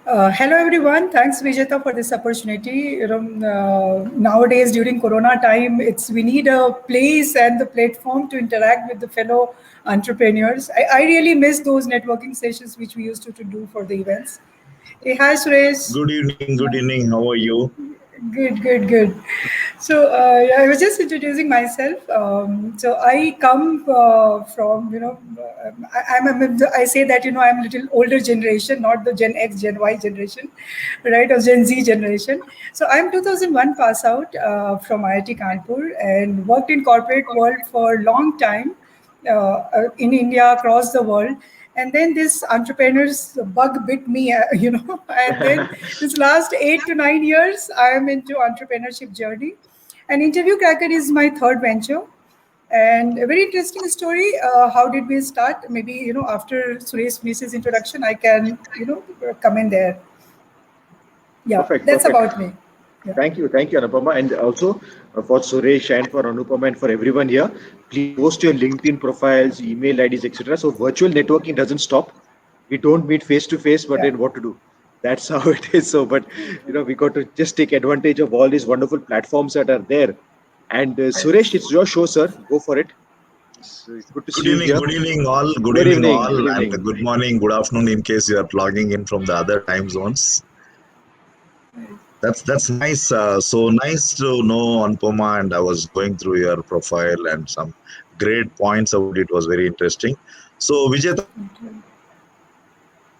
Hello everyone. Thanks Vijeta for this opportunity. Nowadays during Corona time, we need a place and the platform to interact with the fellow entrepreneurs. I really miss those networking sessions which we used to do for the events. Hey, hi Suresh. Good evening, good evening. How are you? Good, good, good. So yeah, I was just introducing myself. So I come from I say that I'm a little older generation, not the Gen X, Gen Y generation, right, or Gen Z generation. So I'm 2001 pass out from IIT Kanpur and worked in corporate world for a long time in India, across the world. And then this entrepreneur's bug bit me, and then this last 8 to 9 years, I am into entrepreneurship journey. And Interview Cracker is my third venture. And a very interesting story. How did we start? Maybe, after Suresh finishes introduction, I can, come in there. Yeah, Perfect, that's perfect. about me. Yeah. Thank you, Anupama, and also for Suresh and for Anupama and for everyone here. Please post your LinkedIn profiles, email IDs, etc. So virtual networking doesn't stop. We don't meet face to face, but Yeah. then what to do? That's how it is. So, but we got to just take advantage of all these wonderful platforms that are there. And Suresh, it's your show, sir. Go for it. It's good to see you here. Good evening, all. Good Good evening, evening. all, Good and evening. good morning, good afternoon, in case you are logging in from the other time zones. That's nice. So nice to know Anupama, and I was going through your profile and some great points about it. Was very interesting. So Vijeta,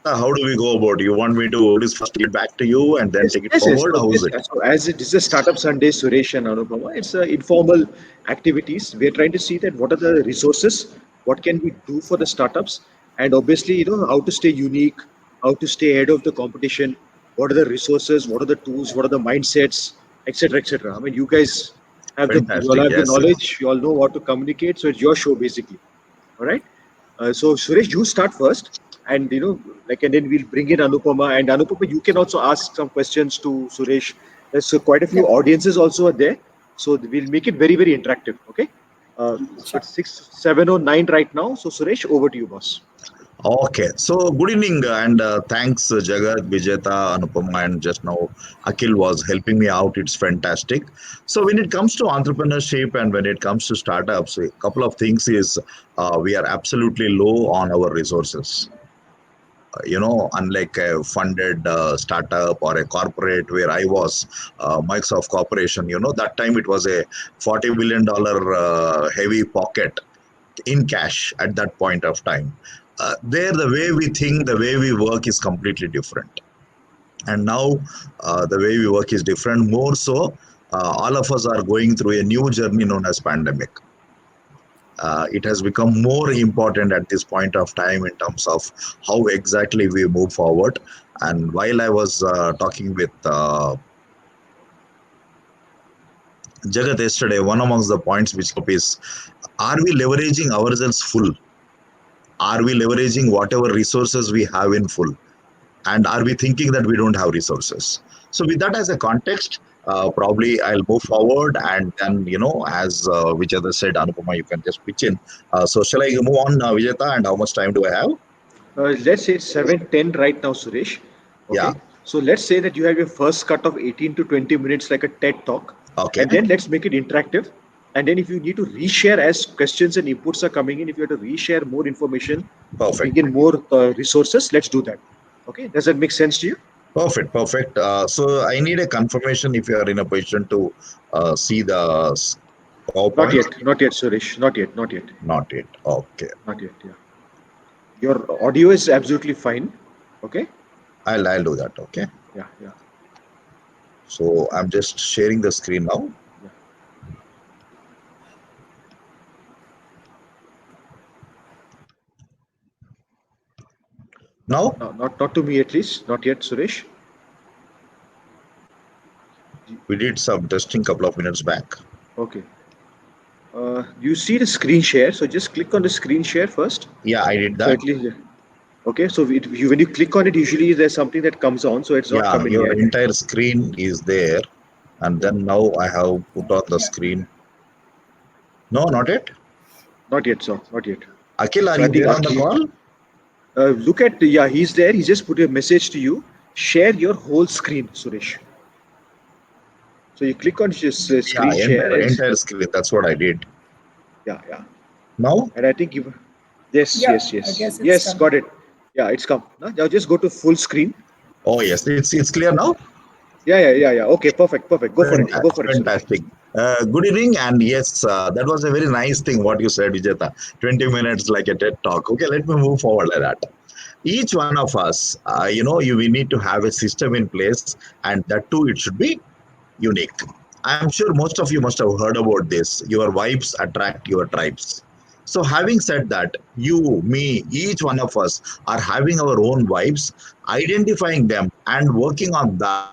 how do we go about? You want me to just first give it back to you and then take it forward? How is it? Yes. So as it is a Startup Sunday, Suresh and Anupama, it's informal activities. We are trying to see that what are the resources, what can we do for the startups, and obviously, how to stay unique, how to stay ahead of the competition, what are the resources, what are the tools, what are the mindsets, etc., etc. I mean, you guys you all Fantastic. have the Yes, yes. knowledge, you all know what to communicate. So it's your show basically. All right. So Suresh, you start first, and and then we'll bring in Anupama. And Anupama, you can also ask some questions to Suresh. There's quite a few Yeah. audiences also are there, so we'll make it very, very interactive. Okay. So Sure. it's 6, 7 or 9 right now. So Suresh, over to you, boss. Okay, so good evening and thanks Jagat, Vijeta, Anupama, and just now Akhil was helping me out. It's fantastic. So when it comes to entrepreneurship and when it comes to startups, a couple of things is we are absolutely low on our resources. Unlike a funded startup or a corporate where I was, Microsoft Corporation, that time it was a $40 billion heavy pocket in cash at that point of time. There, the way we think, the way we work is completely different. And now, the way we work is different. More so, all of us are going through a new journey known as pandemic. It has become more important at this point of time in terms of how exactly we move forward. And while I was talking with Jagat yesterday, one amongst the points which came up is, are we leveraging ourselves full? Are we leveraging whatever resources we have in full? And are we thinking that we don't have resources? So with that as a context, probably I'll move forward, and then as Vijeta said, Anupama, you can just pitch in. So shall I move on, Vijeta, and how much time do I have? Let's say it's 7:10 right now, Suresh. Yeah. Okay. So let's say that you have your first cut of 18 to 20 minutes, like a TED talk, Okay. and then let's make it interactive. And then if you need to reshare as questions and inputs are coming in, if you have to reshare more information, bring Perfect. in more resources, let's do that. Okay. Does that make sense to you? Perfect. Perfect. So I need a confirmation if you are in a position to see the Not PowerPoint. yet. Not yet, Suresh. Not yet. Not yet. Not yet. Okay. Not yet. Yeah. Your audio is absolutely fine. Okay. I'll do that. Okay. Yeah. Yeah. So I'm just sharing the screen now. Yeah. Now No, not to me at least. Not yet, Suresh. we did some testing couple of minutes back. Okay. You see the screen share, so just click on the screen share first. Yeah, I did So that. at least, okay. So when you click on it, usually there's something that comes on, so it's not Yeah, coming your yet. entire screen is there, and Yeah, then now I have put on the screen. No, not yet. not yet, sir. Not yet. Akhil, are So I you think there on the Akhil, call? look at, yeah, he's there. He just put a message to you share your whole screen, Suresh. So you click on Yeah, screen share and entire screen. That's what I did. yeah, yeah. Now, And I think you, yes, Yeah, yes, I yes, guess it's yes, come. got it. Yeah, it's come. Now just go to full screen. oh yes, it's clear now. Yeah, yeah, yeah, yeah. Okay, perfect, perfect. Go for it, Suresh. Fantastic. Good evening, and yes, that was a very nice thing what you said, Vijeta. 20 minutes like a TED talk. Okay, let me move forward like that. Each one of us, we need to have a system in place, and that too, it should be unique. I'm sure most of you must have heard about this. Your vibes attract your tribes. So, having said that, you, me, each one of us are having our own vibes, identifying them and working on that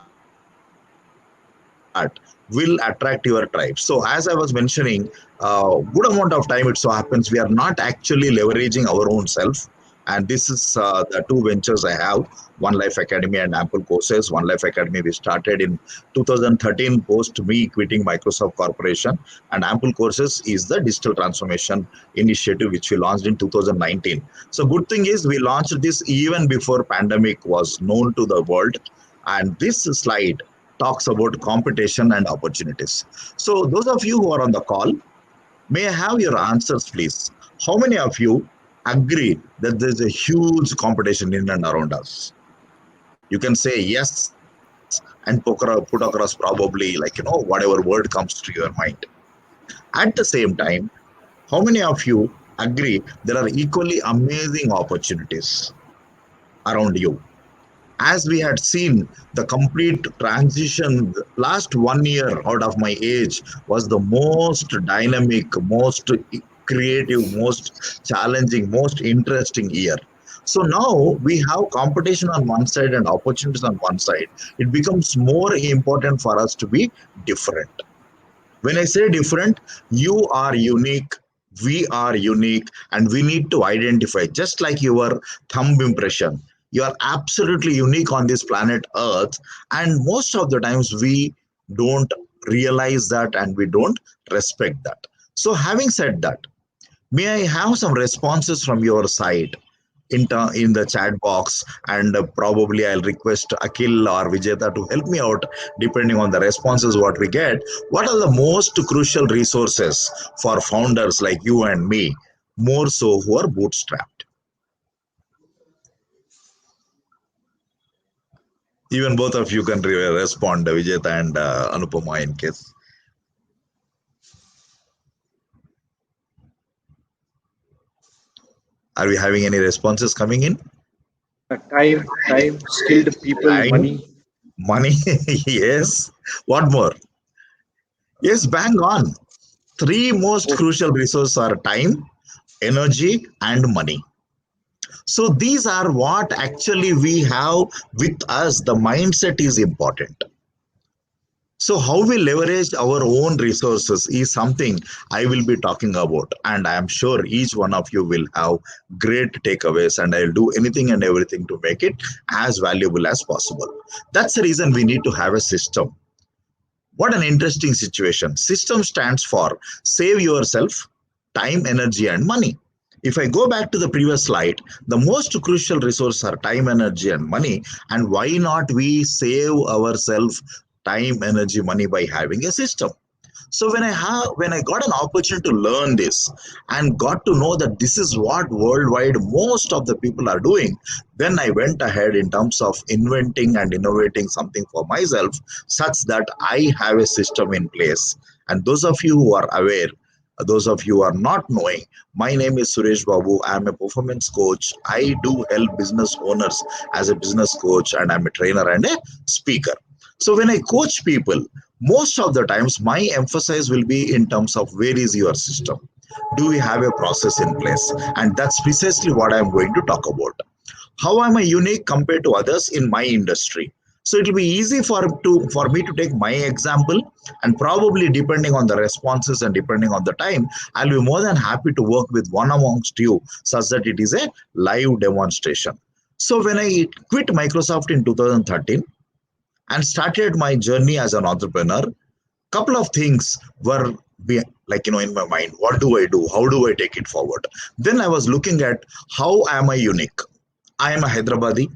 will attract your tribe. So, as I was mentioning, good amount of time it so happens we are not actually leveraging our own self. And this is the two ventures I have, One Life Academy and Ample Courses. One Life Academy we started in 2013 post me quitting Microsoft Corporation, and Ample Courses is the digital transformation initiative which we launched in 2019. So good thing is we launched this even before pandemic was known to the world. And this slide talks about competition and opportunities. So those of you who are on the call, may I have your answers, please? How many of you agree that there's a huge competition in and around us? You can say yes and put across probably, whatever word comes to your mind. At the same time, how many of you agree there are equally amazing opportunities around you? As we had seen, the complete transition last 1 year out of my age was the most dynamic, most creative, most challenging, most interesting year. So now we have competition on one side and opportunities on one side. It becomes more important for us to be different. When I say different, you are unique, we are unique, and we need to identify, just like your thumb impression. You are absolutely unique on this planet Earth, and most of the times we don't realize that and we don't respect that. So, having said that, may I have some responses from your side in the chat box, and probably I'll request Akhil or Vijeta to help me out depending on the responses what we get. What are the most crucial resources for founders like you and me, more so who are bootstrapped? Even both of you can respond, Vijeta and Anupama, in case. Are we having any responses coming in? Time, skilled people, Time, money. money, yes. What more? Yes, bang on. Three most Oh, crucial resources are time, energy, and money. So these are what actually we have with us. The mindset is important. So how we leverage our own resources is something I will be talking about, and I am sure each one of you will have great takeaways, and I'll do anything and everything to make it as valuable as possible. That's the reason we need to have a system. What an interesting situation. System stands for save yourself time, energy, and money. If I go back to the previous slide, the most crucial resource are time, energy, and money. And why not we save ourselves time, energy, money by having a system? So when I got an opportunity to learn this and got to know that this is what worldwide most of the people are doing, then I went ahead in terms of inventing and innovating something for myself, such that I have a system in place. And those of you who are aware, those of you who are not knowing, my name is Suresh Babu. I am a performance coach. I do help business owners as a business coach, and I'm a trainer and a speaker. So when I coach people, most of the times my emphasis will be in terms of where is your system, do we have a process in place, and that's precisely what I'm going to talk about. How am I unique compared to others in my industry? So it will be easy for me to take my example, and probably depending on the responses and depending on the time, I'll be more than happy to work with one amongst you such that it is a live demonstration. So when I quit Microsoft in 2013 and started my journey as an entrepreneur, couple of things were in my mind. What do I do? How do I take it forward? Then I was looking at how am I unique? I am a Hyderabadi.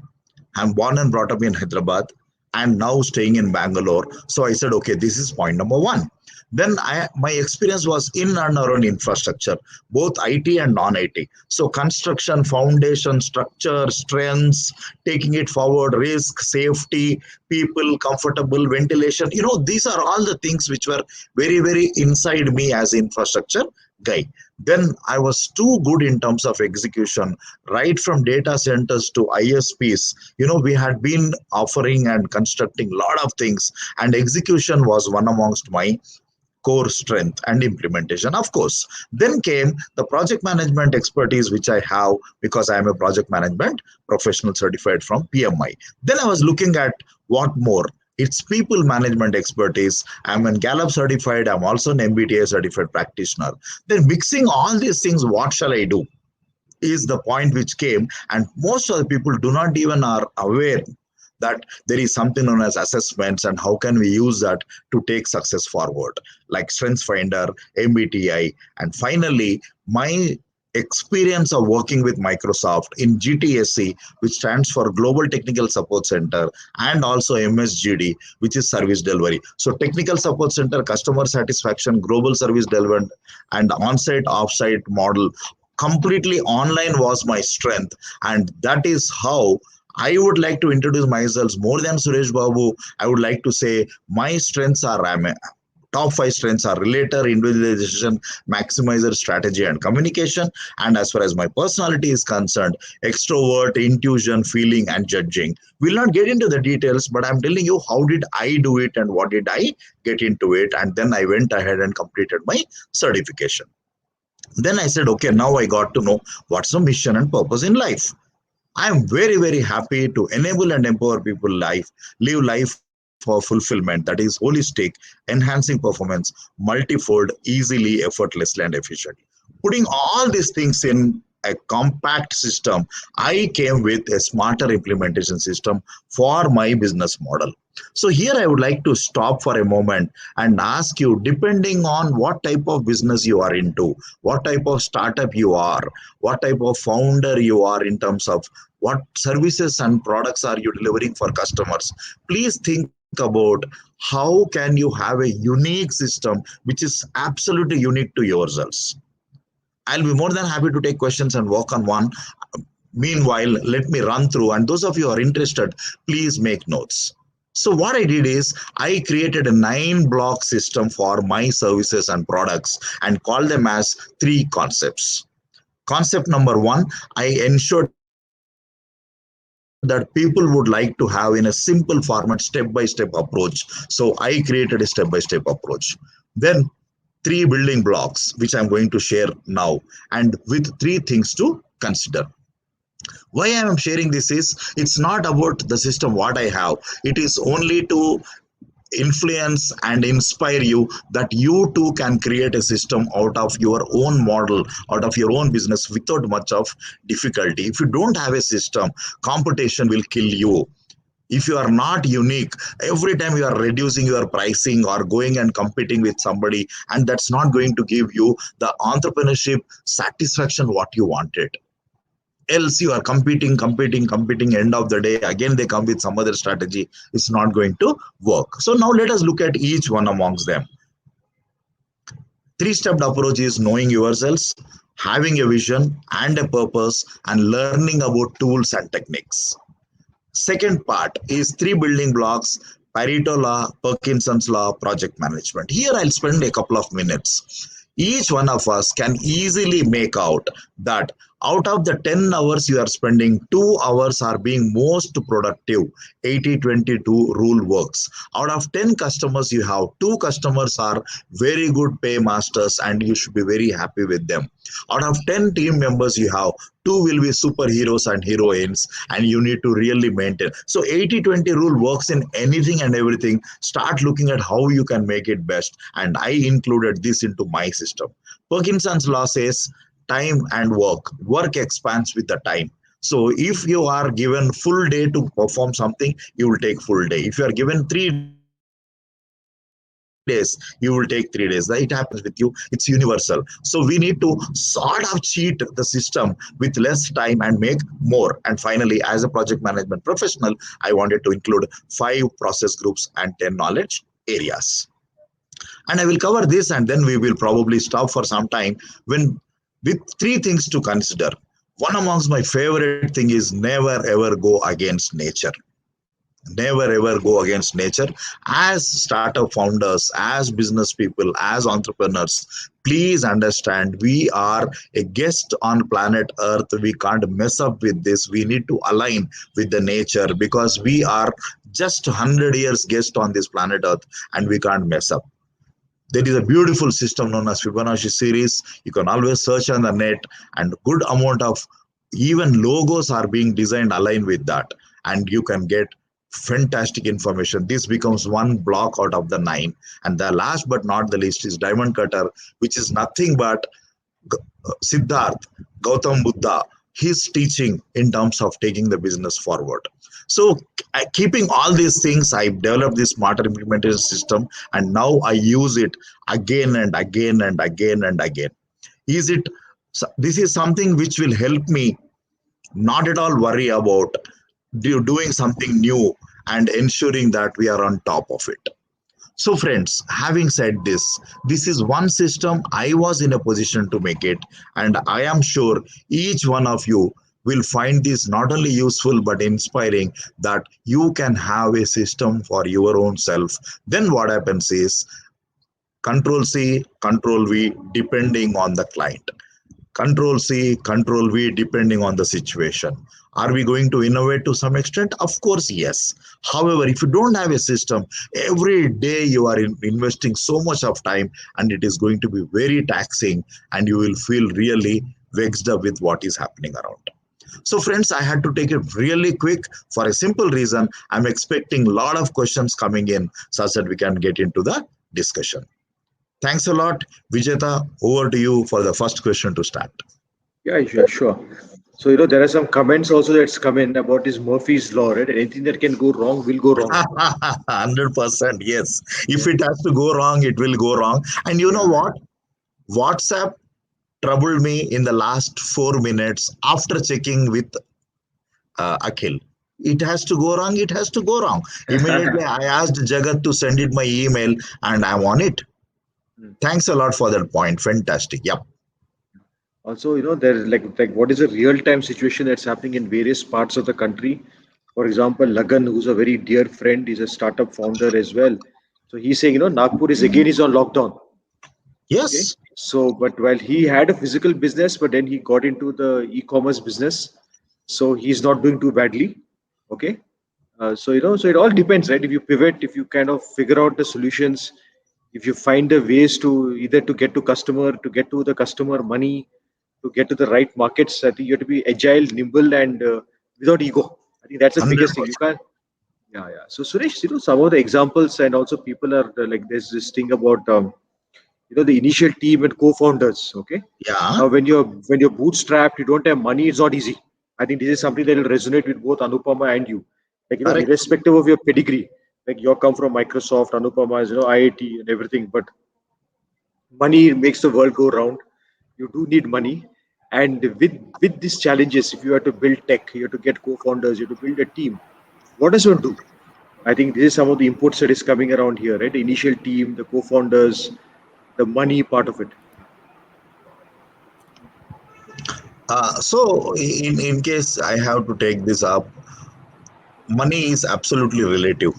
I'm born and brought up in Hyderabad and now staying in Bangalore. So I said, okay, this is point number one. Then my experience was in and around infrastructure, both IT and non-IT. So construction, foundation, structure, strengths, taking it forward, risk, safety, people, comfortable, ventilation. These are all the things which were very, very inside me as infrastructure guy. Then I was too good in terms of execution, right from data centers to ISPs. We had been offering and constructing a lot of things, and execution was one amongst my core strength and implementation, of course. Then came the project management expertise, which I have because I am a project management professional certified from PMI. Then I was looking at what more. It's people management expertise. I'm an Gallup certified. I'm also an MBTA certified practitioner. Then mixing all these things, what shall I do? Is the point which came, and most of the people do not even are aware that there is something known as assessments and how can we use that to take success forward, like Strengths Finder, MBTI. And finally, my experience of working with Microsoft in GTSC, which stands for Global Technical Support Center, and also MSGD, which is service delivery. So technical support center, customer satisfaction, global service delivery, and on-site off-site model, completely online was my strength. And that is how I would like to introduce myself more than Suresh Babu. I would like to say my strengths are top 5 strengths are relator, individualization, maximizer, strategy, and communication. And as far as my personality is concerned, extrovert, intuition, feeling, and judging. We'll not get into the details, but I'm telling you how did I do it and what did I get into it. And then I went ahead and completed my certification. Then I said, okay, now I got to know what's the mission and purpose in life. I am very, very happy to enable and empower people live life for fulfillment that is holistic, enhancing performance, multifold, easily, effortlessly, and efficiently. Putting all these things in a compact system, I came with a smarter implementation system for my business model. So here I would like to stop for a moment and ask you, depending on what type of business you are into, what type of startup you are, what type of founder you are in terms of what services and products are you delivering for customers, please think about how can you have a unique system which is absolutely unique to yourselves. I'll be more than happy to take questions and work on one. Meanwhile, let me run through, and those of you who are interested, please make notes. So what I did is I created a 9-block system for my services and products and called them as 3 concepts. Concept number 1, I ensured that people would like to have in a simple format, step-by-step approach. So I created a step-by-step approach. Then 3 building blocks, which I'm going to share now, and with 3 things to consider. Why I am sharing this is, it's not about the system what I have. It is only to influence and inspire you that you too can create a system out of your own model, out of your own business without much of difficulty. If you don't have a system, competition will kill you. If you are not unique, every time you are reducing your pricing or going and competing with somebody, and that's not going to give you the entrepreneurship satisfaction what you wanted. Else you are competing, end of the day again they come with some other strategy. It's not going to work. So now let us look at each one amongst them. 3-step approach is knowing yourselves, having a vision and a purpose, and learning about tools and techniques. Second part is 3 building blocks: Pareto law, Parkinson's law, project management. Here I'll spend a couple of minutes. Each one of us can easily make out that out of the 10 hours you are spending, 2 hours are being most productive. 80-20-2 rule works. Out of 10 customers you have, 2 customers are very good pay masters and you should be very happy with them. Out of 10 team members you have, 2 will be superheroes and heroines and you need to really maintain. So 80-20 rule works in anything and everything. Start looking at how you can make it best, and I included this into my system. Parkinson's law says time and work expands with the time. So if you are given full day to perform something, you will take full day. If you are given 3 days, you will take 3 days. It happens with you. It's universal. So we need to sort of cheat the system with less time and make more. And finally, as a project management professional, I wanted to include 5 process groups and 10 knowledge areas. And I will cover this, and then we will probably stop for some time when with 3 things to consider. One amongst my favorite thing is never ever go against nature. Never ever go against nature. As startup founders, as business people, as entrepreneurs, please understand we are a guest on planet Earth. We can't mess up with this. We need to align with the nature because we are just 100 years guest on this planet Earth, and we can't mess up. There is a beautiful system known as Fibonacci series. You can always search on the net, and good amount of even logos are being designed aligned with that, and you can get fantastic information. This becomes one block out of the 9. And the last but not the least is diamond cutter, which is nothing but Siddharth Gautam Buddha, his teaching in terms of taking the business forward. So keeping all these things, I developed this smarter implementation system, and now I use it again and again and again and again. Is it? This is something which will help me not at all worry about doing something new and ensuring that we are on top of it. So friends, having said this is one system I was in a position to make it, and I am sure each one of you will find this not only useful but inspiring, that you can have a system for your own self. Then what happens is Control C, Control V, depending on the client. Control C, Control V, depending on the situation. Are we going to innovate to some extent? Of course, yes. However, if you don't have a system, every day you are investing so much of time, and it is going to be very taxing, and you will feel really vexed up with what is happening around. So friends, I had to take it really quick for a simple reason. I'm expecting a lot of questions coming in such that we can get into the discussion. Thanks a lot. Vijeta, over to you for the first question to start. Yeah, sure. So, there are some comments also that's come in about this Murphy's Law, right? Anything that can go wrong will go wrong. 100%, yes. If it has to go wrong, it will go wrong. And you know what? WhatsApp troubled me in the last 4 minutes after checking with Akhil. It has to go wrong, it has to go wrong. Immediately, I asked Jagat to send it my email, and I'm on it. Thanks a lot for that point. Fantastic. Yep. Also, there's like what is a real-time situation that's happening in various parts of the country. For example, Lagan, who's a very dear friend, is a startup founder as well. So he's saying, Nagpur is on lockdown. Okay. Yes. So, but while he had a physical business, but then he got into the e-commerce business, so he's not doing too badly. Okay. So it all depends, right? If you pivot, if you kind of figure out the solutions, if you find the ways to either to get to customer, to get to the customer money, to get to the right markets, I think you have to be agile, nimble, and without ego. I think that's the biggest thing. You 100%. can't. Yeah. So Suresh, some of the examples, and also people are like there's this thing about the initial team and co-founders. Okay. Yeah. Now when you're bootstrapped, you don't have money. It's not easy. I think this is something that will resonate with both Anupama and you. Like Correct. irrespective of your pedigree, like you come from Microsoft, Anupama is IIT and everything, but money makes the world go round. You do need money, and with these challenges, if you have to build tech, you have to get co-founders, you have to build a team. What does one do? I think this is some of the inputs that is coming around here, right? The initial team, the co-founders, the money part of it. So, in case I have to take this up, money is absolutely relative.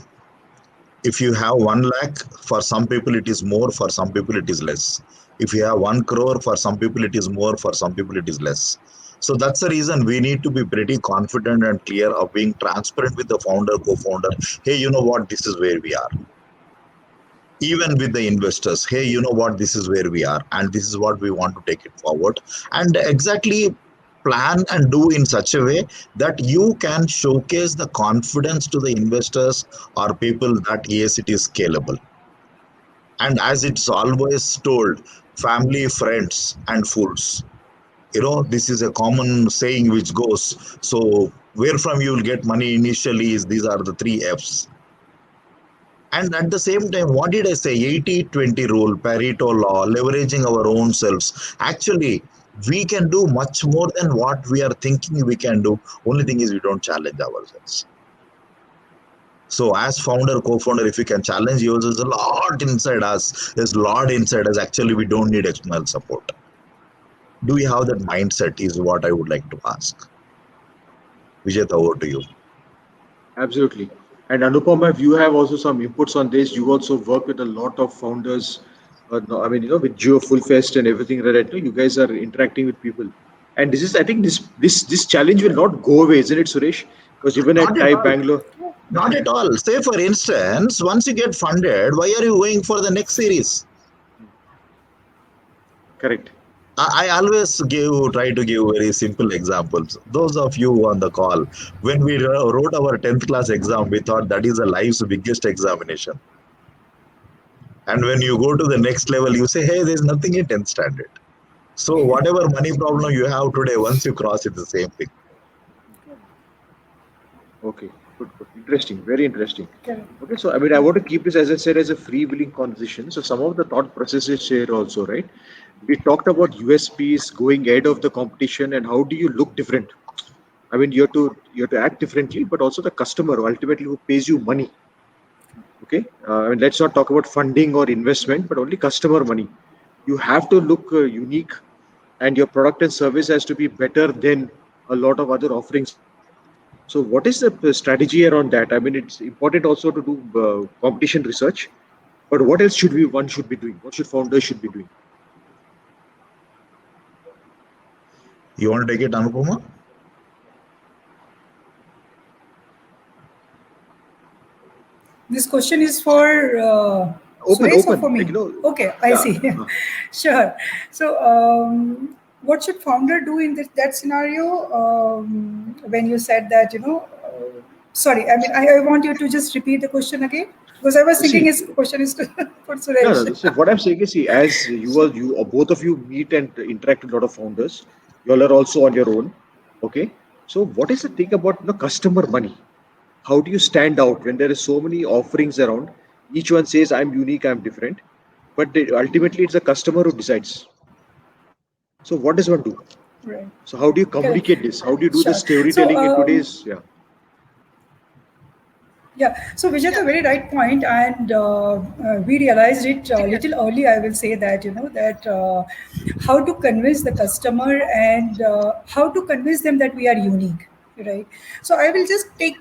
If you have 1 lakh, for some people it is more, for some people it is less. If you have 1 crore, for some people it is more, for some people it is less. So that's the reason we need to be pretty confident and clear of being transparent with the founder, co-founder. Hey, you know what? This is where we are. Even with the investors, hey, you know what? This is where we are, and this is what we want to take it forward. And exactly plan and do in such a way that you can showcase the confidence to the investors or people that yes, it is scalable. And as it's always told, family, friends, and fools. This is a common saying which goes, so where from you will get money initially is these are the 3 F's. And at the same time, what did I say? 80-20 rule, Pareto law, leveraging our own selves. Actually, we can do much more than what we are thinking we can do. Only thing is we don't challenge ourselves. So as founder, co-founder, if we can challenge you, there's a lot inside us. There's a lot inside us. Actually, we don't need external support. Do we have that mindset is what I would like to ask. Vijay, over to you. Absolutely. And Anupama, if you have also some inputs on this, you also work with a lot of founders. No, I mean, with Geo Full Fest and everything like that. You guys are interacting with people, and this is, I think, this challenge will not go away, isn't it, Suresh? Because even at Not at TIE all. Bangalore, Not at all. Say, for instance, once you get funded, why are you going for the next series? correct. I always try to give very simple examples. Those of you on the call, when we wrote our 10th class exam, we thought that is a life's biggest examination. And when you go to the next level, you say, hey, there's nothing in 10th standard. So whatever money problem you have today, once you cross, it's the same thing. Okay, good, good. Interesting, very interesting. Correct. Okay, so I mean, I want to keep this, as I said, as a free-wheeling conversation. So some of the thought processes here also, right? We talked about USPs going ahead of the competition, and how do you look different? I mean, you have to act differently, but also the customer ultimately who pays you money. Okay, I mean, let's not talk about funding or investment, but only customer money. You have to look unique, and your product and service has to be better than a lot of other offerings. So, what is the strategy around that? I mean, it's important also to do competition research, but what else should one should be doing? What should founders should be doing? You want to take it, Anupama? This question is for Open, Suresh or for open, me? like, Okay, I yeah. see. Sure. So, what should founder do in that scenario? When you said that, sorry, I mean, I want you to just repeat the question again, because I was thinking See, his question is for no, Suresh. no. So what I'm saying is, see, as both of you meet and interact with a lot of founders, you all are also on your own. Okay. So what is the thing about customer money? How do you stand out when there is so many offerings around? Each one says, I'm unique, I'm different, but ultimately it's the customer who decides. So what does one do? Right. So how do you Correct. communicate this? How do you do the Sure. So, storytelling in today's? Yeah. yeah, so Vijay, a very right point, and we realized it a little early. I will say that that how to convince the customer and how to convince them that we are unique, right? So I will just take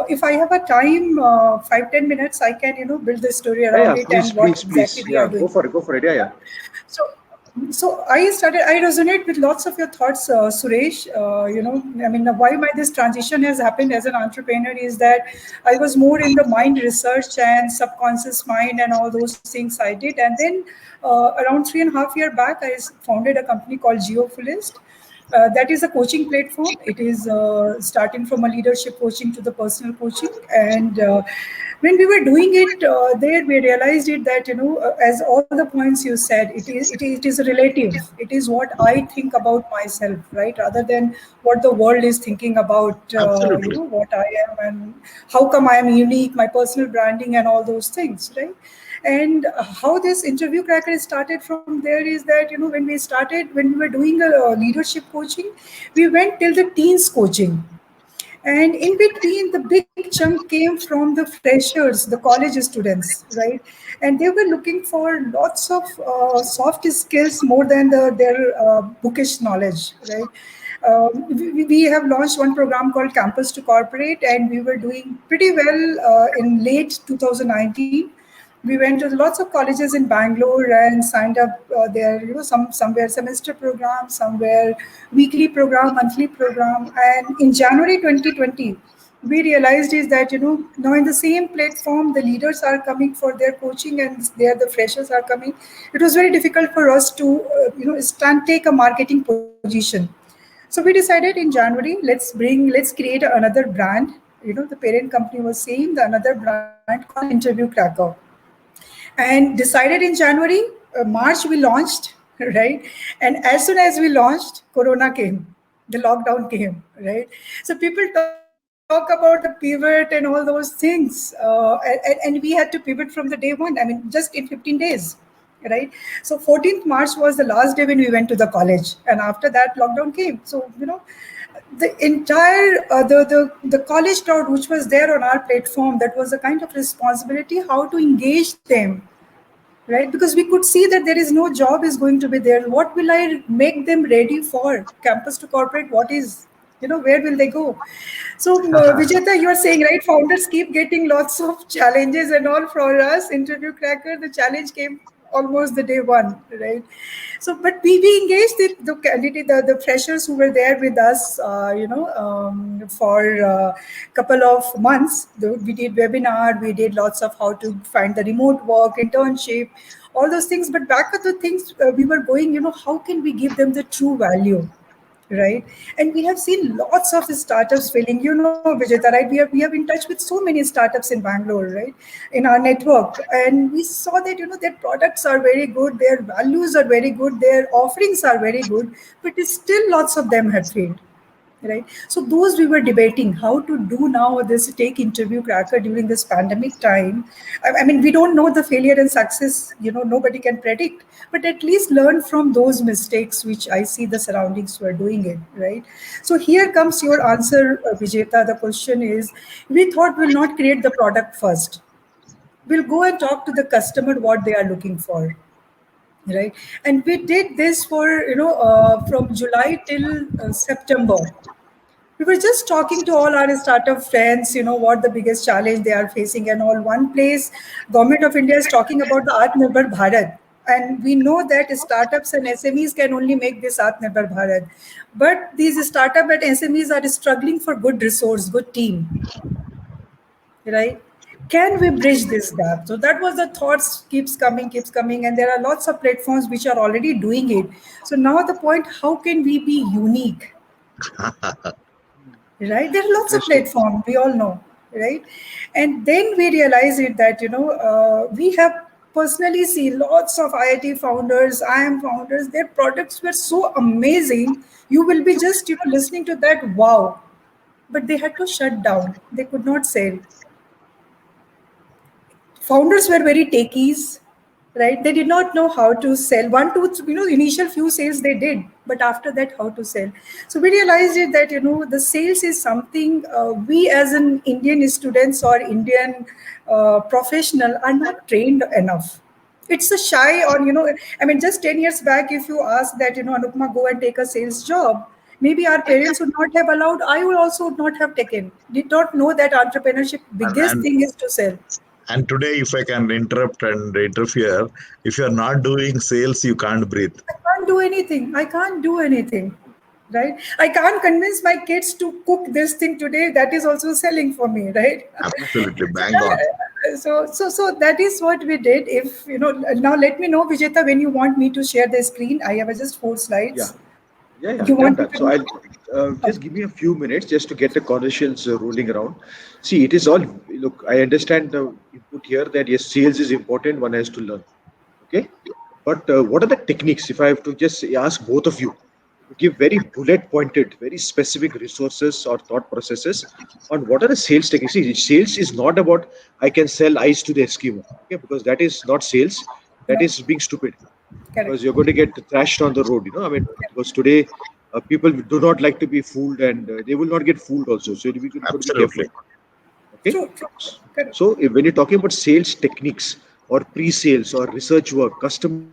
if I have a time, 5-10 minutes, I can build the story Yeah, around yeah. it Please, and what please, exactly please. we are Yeah. Go doing. for it. Go for it. Yeah, yeah. So, so I resonate with lots of your thoughts, Suresh. I mean, why this transition has happened as an entrepreneur is that I was more in the mind research and subconscious mind and all those things I did. And then around 3.5 years back, I founded a company called GeoFullest. That is a coaching platform. It is starting from a leadership coaching to the personal coaching. And when we were doing it there, we realized it that as all the points you said, it is relative. It is what I think about myself, right? Rather than what the world is thinking about Absolutely. what I am and how come I am unique, my personal branding and all those things, right? And how this interview cracker started from there is that when we were doing leadership coaching, we went till the teens coaching, and in between the big chunk came from the freshers, the college students, right? And they were looking for lots of soft skills more than their bookish knowledge, right? We have launched one program called Campus to Corporate, and we were doing pretty well in late 2019. We went to lots of colleges in Bangalore and signed up there. Somewhere semester program, somewhere weekly program, monthly program. And in January 2020, we realized is that now in the same platform, the leaders are coming for their coaching, and there the freshers are coming. It was very difficult for us to take a marketing position. So we decided in January, let's create another brand. The parent company was saying the another brand called Interview Cracker, and decided in January. March we launched, right? And as soon as we launched, Corona came, the lockdown came, right? So people talk about talk about the pivot and all those things. And we had to pivot from the day one. I mean, just in 15 days, right? So 14th March was the last day when we went to the college. And after that, lockdown came. So, the entire, the college crowd, which was there on our platform, that was a kind of responsibility, how to engage them, right? Because we could see that there is no job is going to be there. What will I make them ready for? Campus to corporate, what is, where will they go? So, Vijeta, you are saying, right, founders keep getting lots of challenges and all. For us, Interview Cracker, the challenge came almost the day one, right? So, but we engaged the candidate, the freshers who were there with us, for a couple of months. We did webinar, we did lots of how to find the remote work, internship, all those things. But back at the things we were going, how can we give them the true value? Right, and we have seen lots of startups failing. Vijeta, right? We have in touch with so many startups in Bangalore, right, in our network, and we saw that their products are very good, their values are very good, their offerings are very good, but still lots of them have failed. Right, so those we were debating how to do now this take Interview Cracker during this pandemic time. I mean, we don't know the failure and success, nobody can predict, but at least learn from those mistakes which I see the surroundings were doing it, right? So here comes your answer, Vijeta. The question is, we thought we'll not create the product first, we'll go and talk to the customer what they are looking for, right? And we did this for from July till September. We were just talking to all our startup friends, what the biggest challenge they are facing and all. One place, Government of India is talking about the Atmanirbhar Bharat. And we know that startups and SMEs can only make this Atmanirbhar Bharat. But these startup and SMEs are struggling for good resource, good team, right? Can we bridge this gap? So that was the thoughts keeps coming. And there are lots of platforms which are already doing it. So now the point, how can we be unique? Right, there are lots of platforms, we all know, right? And then we realize it that we have personally seen lots of IIT founders, IIM founders, their products were so amazing, you will be just listening to that, wow, but they had to shut down, they could not sell. Founders were very techies, right? They did not know how to sell. One, two, initial few sales they did, but after that, how to sell. So we realized it that, the sales is something we as an Indian students or Indian professional are not trained enough. It's a shy on, I mean, just 10 years back, if you ask that, Anupma, go and take a sales job, maybe our parents would not have allowed. I would also not have taken. Did not know that entrepreneurship biggest thing is to sell. And today, if I can interrupt and interfere, if you're not doing sales, you can't breathe. I can't do anything. Right? I can't convince my kids to cook this thing today. That is also selling for me, right? Absolutely, bang on. So that is what we did. If now let me know, Vijeta, when you want me to share the screen. I have just 4 slides. Yeah. You want So I'll just give me a few minutes just to get the conversations rolling around. See, it is all. Look, I understand the input here that yes, sales is important. One has to learn. Okay, but what are the techniques? If I have to just ask both of you to give very bullet pointed, very specific resources or thought processes on what are the sales techniques. See, sales is not about I can sell ice to the Eskimo. Okay, because that is not sales. That is being stupid. Correct. Because you're going to get thrashed on the road, I mean, because today people do not like to be fooled, and they will not get fooled also. So we could be careful. Okay. True. So when you're talking about sales techniques or pre-sales or research work, customer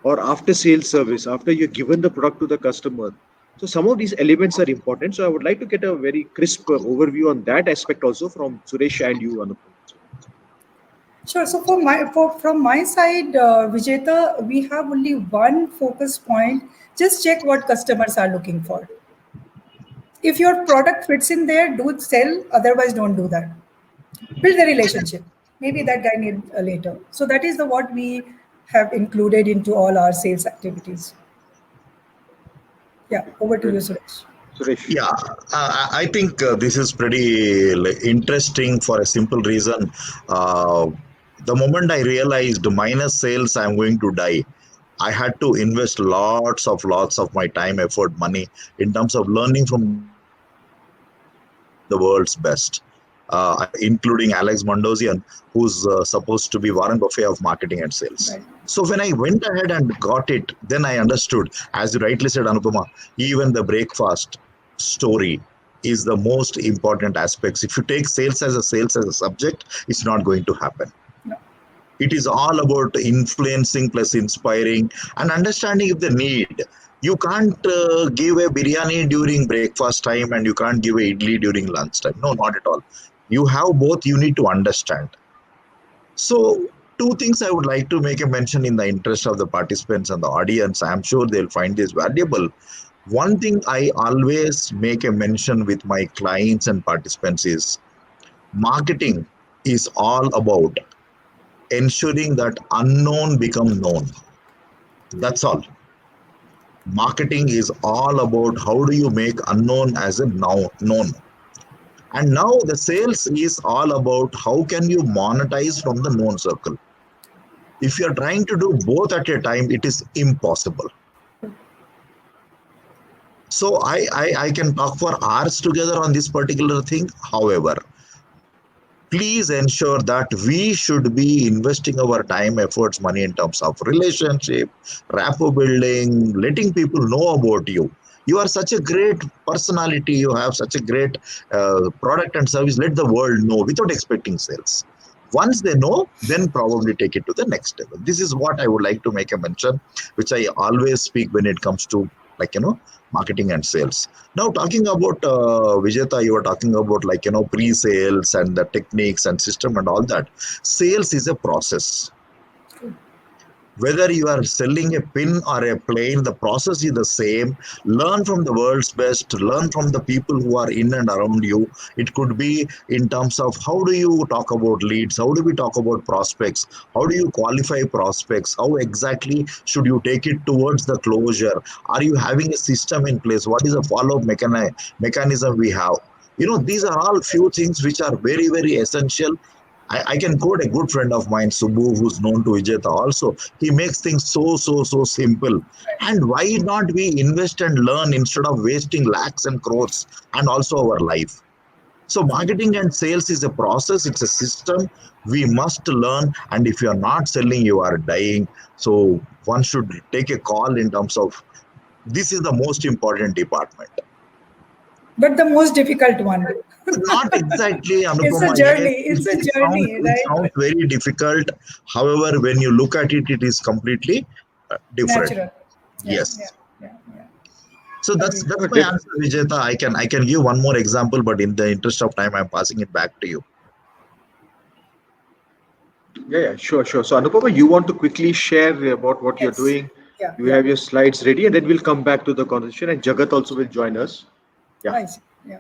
or after sales service, after you've given the product to the customer, so some of these elements are important. So I would like to get a very crisp overview on that aspect also from Suresh and you, Anupam. Sure. So from my side, Vijeta, we have only one focus point. Just check what customers are looking for. If your product fits in there, do sell. Otherwise, don't do that. Build the relationship. Maybe that guy need later. So that is what we have included into all our sales activities. Yeah. Over to you, Suresh. Yeah, I think this is pretty interesting for a simple reason. The moment I realized minus sales, I'm going to die. I had to invest lots of my time, effort, money in terms of learning from the world's best, including Alex Mondosian, who's supposed to be Warren Buffett of marketing and sales. Right. So when I went ahead and got it, then I understood, as you rightly said, Anupama, even the breakfast story is the most important aspects. If you take sales as a subject, it's not going to happen. No. It is all about influencing plus inspiring and understanding if the need. You can't give a biryani during breakfast time and you can't give a idli during lunch time. No, not at all. You have both. You need to understand. So, two things I would like to make a mention in the interest of the participants and the audience. I'm sure they'll find this valuable. One thing I always make a mention with my clients and participants is marketing is all about ensuring that unknown become known. That's all. Marketing is all about how do you make unknown as a known. And now the sales is all about how can you monetize from the known circle. If you're trying to do both at a time, it is impossible. So I can talk for hours together on this particular thing. However, please ensure that we should be investing our time, efforts, money in terms of relationship, rapport building, letting people know about you. You are such a great personality. You have such a great product and service. Let the world know without expecting sales. Once they know, then probably take it to the next level. This is what I would like to make a mention, which I always speak when it comes to, like, marketing and sales. Now, talking about Vijeta, you were talking about, like, pre-sales and the techniques and system and all that. Sales is a process. Whether you are selling a pin or a plane, the process is the same. Learn from the world's best, learn from the people who are in and around you. It could be in terms of how do you talk about leads, how do we talk about prospects, how do you qualify prospects, how exactly should you take it towards the closure, are you having a system in place, what is the follow-up mechanism we have. These are all few things which are very, very essential. I can quote a good friend of mine, Subbu, who's known to Vijeta also. He makes things so simple. And why not we invest and learn instead of wasting lakhs and crores and also our life? So marketing and sales is a process, it's a system. We must learn. And if you are not selling, you are dying. So one should take a call in terms of this is the most important department. But the most difficult one. Not exactly, Anupama. It's a journey. It's a journey, It right? sounds very difficult. However, when you look at it, it is completely different. Natural. Yes. Yeah. So that's my answer, Vijeta. I can give one more example, but in the interest of time, I'm passing it back to you. Yeah, sure. So Anupama, you want to quickly share about what you're doing? Yeah. You have your slides ready, and then we'll come back to the conversation, and Jagat also will join us. Yeah. Nice. Yeah.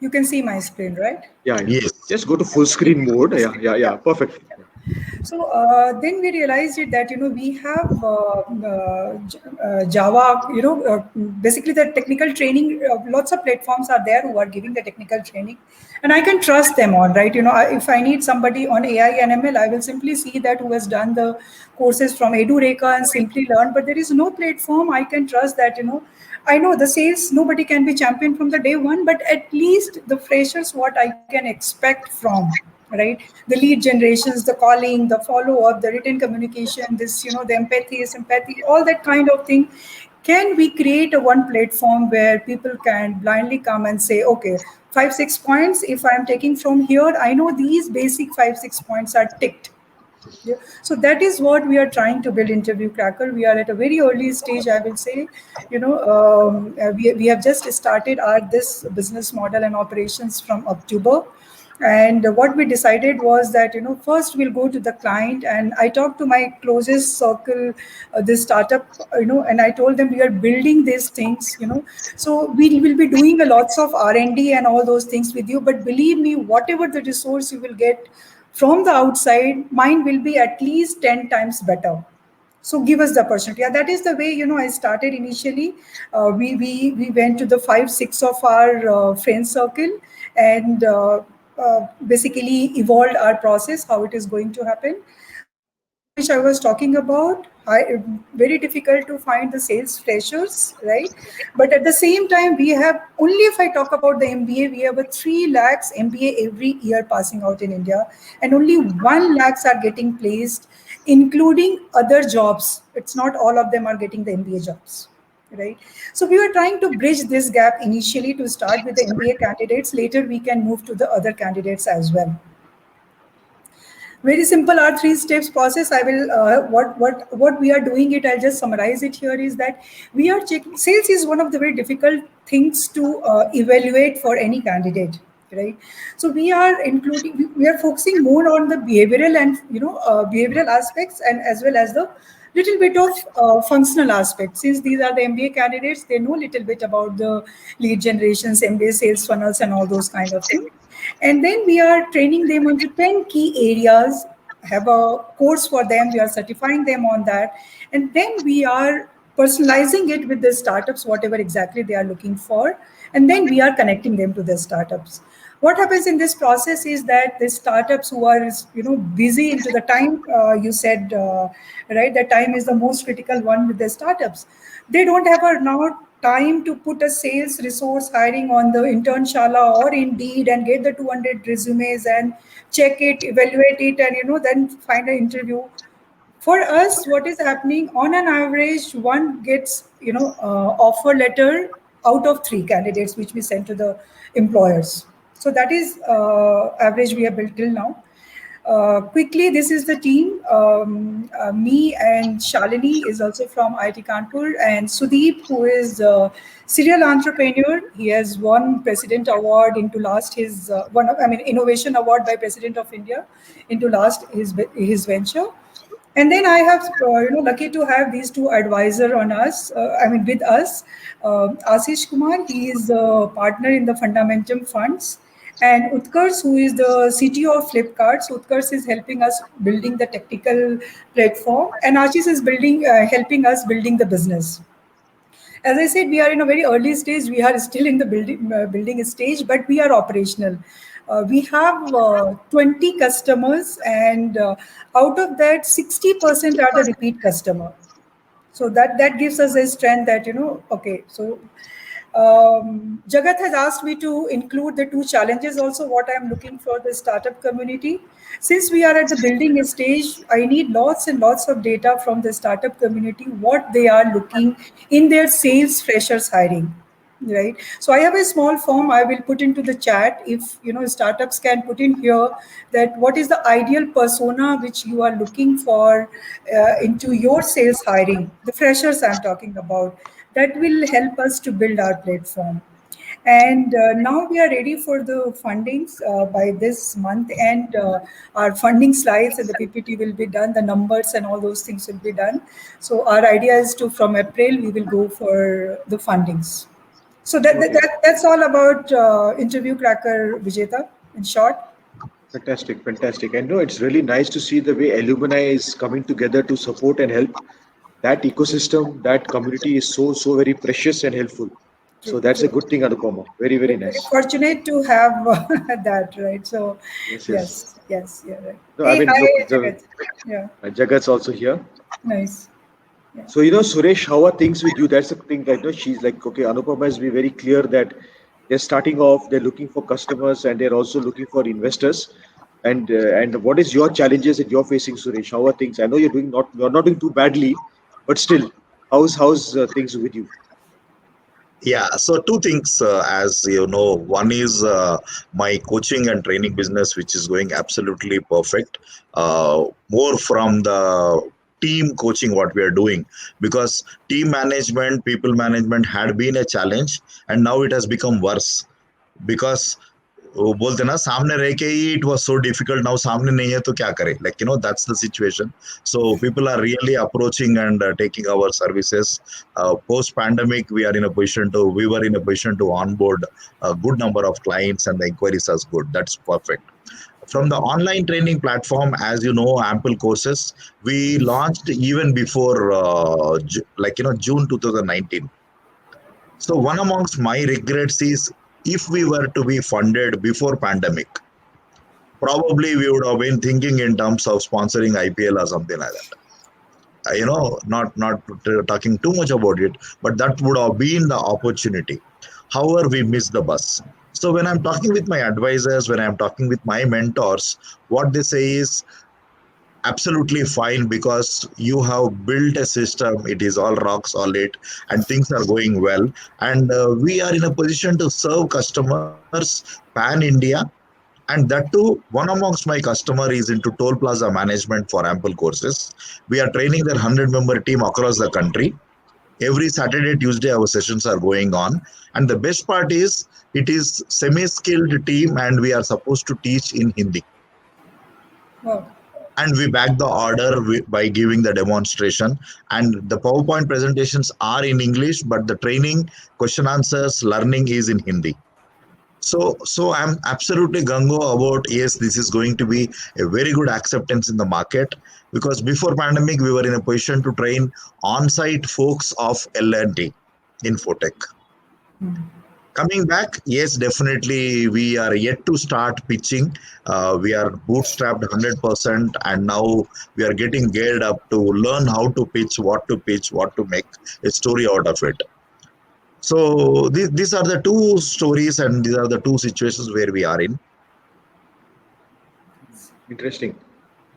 You can see my screen, right? Yeah. Yes. Just go to full screen mode. Yeah. Perfect. So then we realized it that we have Java. Basically the technical training. Lots of platforms are there who are giving the technical training, and I can trust them on, right. If I need somebody on AI and ML, I will simply see that who has done the courses from EduReka and Simply Learn. But there is no platform I can trust that I know the sales, nobody can be champion from the day one, but at least the freshers, what I can expect from, right? The lead generations, the calling, the follow-up, the written communication, this, the empathy, sympathy, all that kind of thing. Can we create a one platform where people can blindly come and say, okay, 5-6 points, if I'm taking from here, I know these basic 5-6 points are ticked. Yeah. So that is what we are trying to build Interview Cracker. We are at a very early stage, I will say. We have just started this business model and operations from October. And what we decided was that, first we'll go to the client, and I talked to my closest circle, this startup, and I told them we are building these things, so we will be doing a lots of R&D and all those things with you. But believe me, whatever the resource you will get from the outside, mine will be at least 10 times better. So give us the opportunity. Yeah, that is the way, I started initially. We went to the 5-6 of our friend circle, and basically evolved our process, how it is going to happen. which I was talking about, very difficult to find the sales freshers, right? But at the same time, we have only, if I talk about the MBA, we have a 3 lakhs MBA every year passing out in India, and only 1 lakhs are getting placed, including other jobs. It's not all of them are getting the MBA jobs, right? So we were trying to bridge this gap initially to start with the MBA candidates. Later, we can move to the other candidates as well. Very simple, our 3 steps process. I will what we are doing it, I'll just summarize it here, is that we are checking. Sales is one of the very difficult things to evaluate for any candidate, right? So we are including, we are focusing more on the behavioral and behavioral aspects, and as well as the little bit of functional aspects. Since these are the MBA candidates, they know a little bit about the lead generations, MBA sales funnels, and all those kind of things. And then we are training them on the 10 key areas, have a course for them, we are certifying them on that. And then we are personalizing it with the startups, whatever exactly they are looking for. And then we are connecting them to the startups. What happens in this process is that the startups who are busy into the time, you said, right, that time is the most critical one with the startups. They don't have a now time to put a sales resource hiring on the Internshala or Indeed and get the 200 resumes and check it, evaluate it, and then find an interview. For us, what is happening on an average, one gets offer letter out of 3 candidates which we send to the employers. So that is average we have built till now. Quickly, this is the team. Me and Shalini is also from IIT Kanpur, and Sudeep, who is a serial entrepreneur. He has won President Award into last his innovation award by President of India into last his venture. And then I have, lucky to have these 2 advisor on us. With us, Ashish Kumar. He is a partner in the Fundamentum Funds, and Utkarsh, who is the CTO of Flipkart. So Utkarsh is helping us building the technical platform, and Ashish is helping us building the business. As I said, we are in a very early stage. We are still in the building stage, but we are operational. We have 20 customers, and out of that, 60% are the repeat customer. So that gives us a strength that, okay, so Jagat has asked me to include the 2 challenges also, what I'm looking for the startup community. Since we are at the building stage, I need lots and lots of data from the startup community, what they are looking in their sales freshers hiring. Right. So I have a small form I will put into the chat. If startups can put in here that what is the ideal persona which you are looking for into your sales hiring, the freshers I'm talking about, that will help us to build our platform. And now we are ready for the fundings by this month, and our funding slides and the PPT will be done, the numbers and all those things will be done. So our idea is to, from April, we will go for the fundings. So that's all about Interview Cracker, Vijeta, in short. Fantastic, fantastic. And no, it's really nice to see the way alumni is coming together to support and help. That ecosystem, that community is so very precious and helpful. So that's a good thing, Anupama. Very, very nice. Very fortunate to have that, right? So yes, yeah, right. No, hey, hi, Jagat. Yeah. Jagat's also here. Nice. Yeah. So, Suresh, how are things with you? That's the thing that she's like, okay, Anupama has been very clear that they're starting off, they're looking for customers, and they're also looking for investors. And what is your challenges that you're facing, Suresh? How are things? I know you're not doing too badly, but still, how's things with you? Yeah, so 2 things, as you know, one is my coaching and training business, which is going absolutely perfect. More from the team coaching, what we are doing, because team management, people management had been a challenge, and now it has become worse because वो बोलते ना सामने रह के ही it was so difficult, now सामने नहीं है तो क्या करें, like that's the situation. So people are really approaching and taking our services. Post pandemic we were in a position to onboard a good number of clients, and the inquiries are good. That's perfect. From the online training platform, as you know, Ample Courses, we launched even before June 2019. So one amongst my regrets is, if we were to be funded before pandemic, probably we would have been thinking in terms of sponsoring IPL or something like that. Not talking too much about it, but that would have been the opportunity. However, we missed the bus. So when I'm talking with my advisors, when I'm talking with my mentors, what they say is absolutely fine because you have built a system, it is all rock solid and things are going well, and we are in a position to serve customers pan India. And that too, one amongst my customer is into toll plaza management for ample courses. We are training their 100-member team across the country. Every Saturday, Tuesday, our sessions are going on. And the best part is, it is semi-skilled team and we are supposed to teach in Hindi. Wow. And we back the order by giving the demonstration. And the PowerPoint presentations are in English, but the training, question answers, learning is in Hindi. So I'm absolutely gung-ho about, yes, this is going to be a very good acceptance in the market, because before pandemic we were in a position to train on-site folks of L&T Infotech. Coming back, yes, definitely we are yet to start pitching. We are bootstrapped 100%, and now we are getting geared up to learn how to pitch, what to make a story out of it. So these are the two stories and these are the two situations where we are in. Interesting.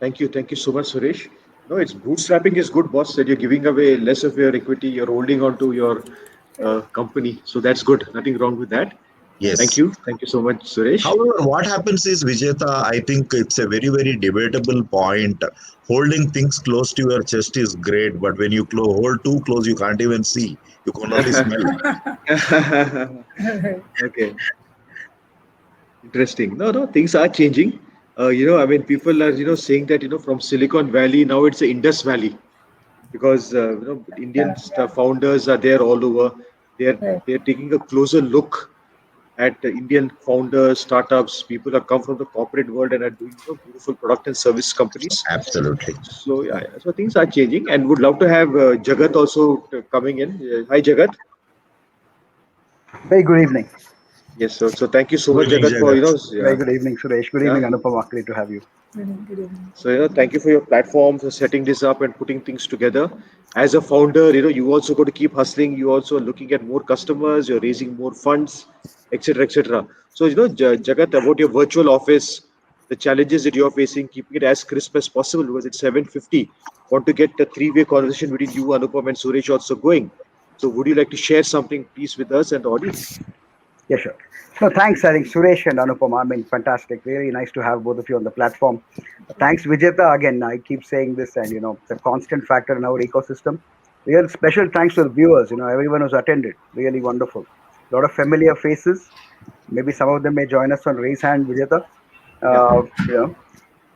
Thank you. Thank you so much, Suresh. No, it's bootstrapping is good, boss. That you're giving away less of your equity, you're holding on to your company. So that's good. Nothing wrong with that. Yes. Thank you. Thank you so much, Suresh. However, what happens is, Vijeta, I think it's a very, very debatable point. Holding things close to your chest is great, but when you hold too close, you can't even see. You can only smell. Okay. Interesting. No, things are changing. I mean, people are, saying that, from Silicon Valley, now it's the Indus Valley because, Indian Yeah. founders are there all over. They're, Right. they're taking a closer look at the Indian founders, startups, people that come from the corporate world and are doing, beautiful product and service companies. Absolutely. So, yeah, so things are changing and would love to have Jagat also coming in. Hi, Jagat. Very good evening. Yes, so thank you so Good much, evening, Jagat, for, Jagat. Very good evening, Suresh. Good yeah. evening, Anupama. Great to have you. Good evening. So, thank you for your platform, for setting this up and putting things together. As a founder, you also got to keep hustling. You also are looking at more customers, you're raising more funds, etc., etc. So, Jagat, about your virtual office, the challenges that you're facing, keeping it as crisp as possible because it's 7:50. Want to get a three-way conversation between you, Anupam, and Suresh also going. So, would you like to share something, please, with us and the audience? Yeah, sure. No, thanks. I think Suresh and Anupama, I mean, fantastic. Really nice to have both of you on the platform. Thanks, Vijeta. Again, I keep saying this, and it's a constant factor in our ecosystem. Real special thanks to the viewers. Everyone who's attended. Really wonderful. A lot of familiar faces. Maybe some of them may join us on raise hand, Vijeta. Yeah.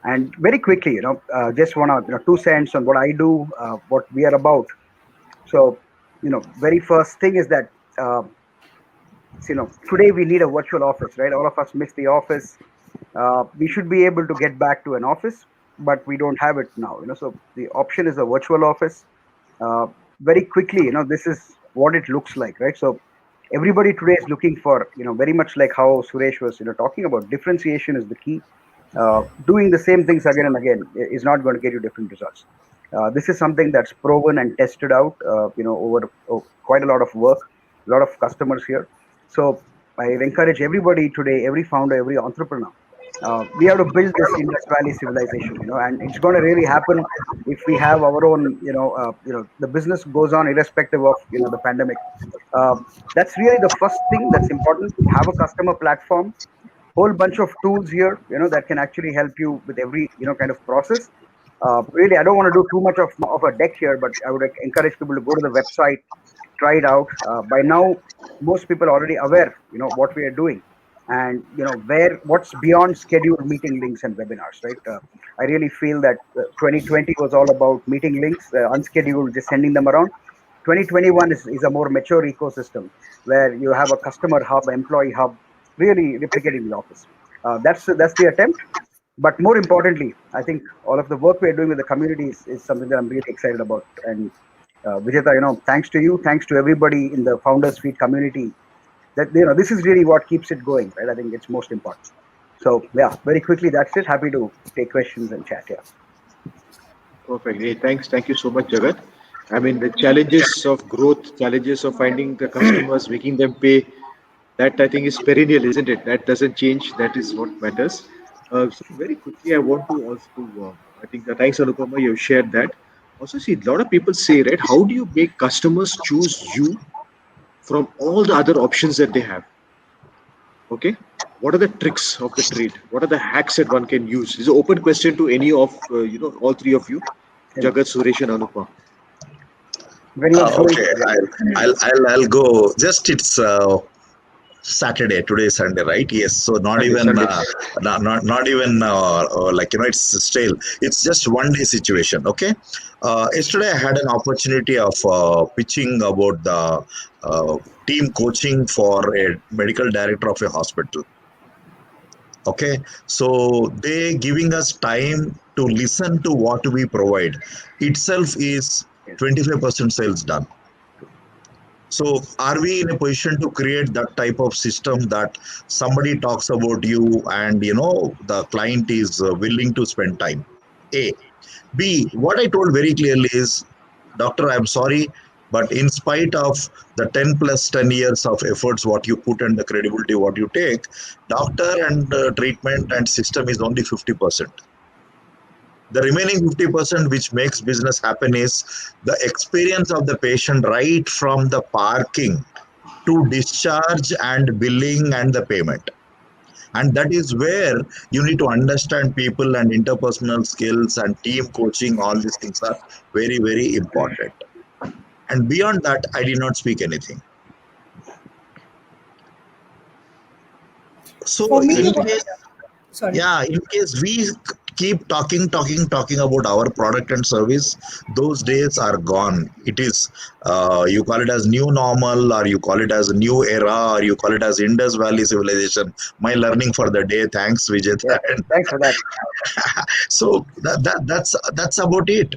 And very quickly, just want to 2 cents on what I do, what we are about. So, very first thing is that. Today we need a virtual office, right? All of us miss the office. We should be able to get back to an office, but we don't have it now. So the option is a virtual office. Very quickly, this is what it looks like, right? So everybody today is looking for, very much like how Suresh was, talking about differentiation is the key. Doing the same things again and again is not going to get you different results. This is something that's proven and tested out, over quite a lot of work, a lot of customers here. So I encourage everybody today, every founder, every entrepreneur. We have to build this Indus Valley civilization, and it's going to really happen if we have our own, the business goes on irrespective of, the pandemic. That's really the first thing that's important. Have a customer platform, whole bunch of tools here, that can actually help you with every, kind of process. Really, I don't want to do too much of a deck here, but I would encourage people to go to the website, try it out. By now, most people are already aware, what we are doing, and what's beyond scheduled meeting links and webinars, right? I really feel that 2020 was all about meeting links, unscheduled, just sending them around. 2021 is a more mature ecosystem where you have a customer hub, employee hub, really replicating the office. That's the attempt. But more importantly, I think all of the work we're doing with the community is something that I'm really excited about. And Vijeta, thanks to you, thanks to everybody in the Founders Feed community. That this is really what keeps it going, right? I think it's most important. So yeah, very quickly, that's it. Happy to take questions and chat. Yeah. Perfect. Hey, thanks. Thank you so much, Jagat. I mean, the challenges of growth, challenges of finding the customers, making them pay, that I think is perennial, isn't it? That doesn't change. That is what matters. So very quickly, I want to also, I think, thanks, Anupama, you shared that. Also, see, a lot of people say, right, how do you make customers choose you from all the other options that they have? Okay. What are the tricks of the trade? What are the hacks that one can use? It's an open question to any of, all three of you, Yeah. Jagat, Suresh, and Anupama. Very much going. Okay, Yeah. I'll go. Just it's Saturday. Today is Sunday, right? Yes. So not Sunday, even Sunday. not even like it's stale. It's just one day situation. Okay. Yesterday I had an opportunity of pitching about the team coaching for a medical director of a hospital. Okay, so they giving us time to listen to what we provide itself is Yes. 25% sales done. So are we in a position to create that type of system that somebody talks about you and the client is willing to spend time? A. B. What I told very clearly is, doctor, I'm sorry, but in spite of the 10 plus 10 years of efforts, what you put and the credibility, what you take, doctor and treatment and system is only 50%. The remaining 50% which makes business happen is the experience of the patient right from the parking to discharge and billing and the payment. And that is where you need to understand people and interpersonal skills and team coaching. All these things are very, very important. And beyond that, I did not speak anything. So For me, Very in good. case sorry. Yeah, in case we keep talking about our product and service, those days are gone. It is, you call it as new normal, or you call it as a new era, or you call it as Indus Valley civilization. My learning for the day. Thanks, Vijay. Yeah. Thanks for that. So that's about it.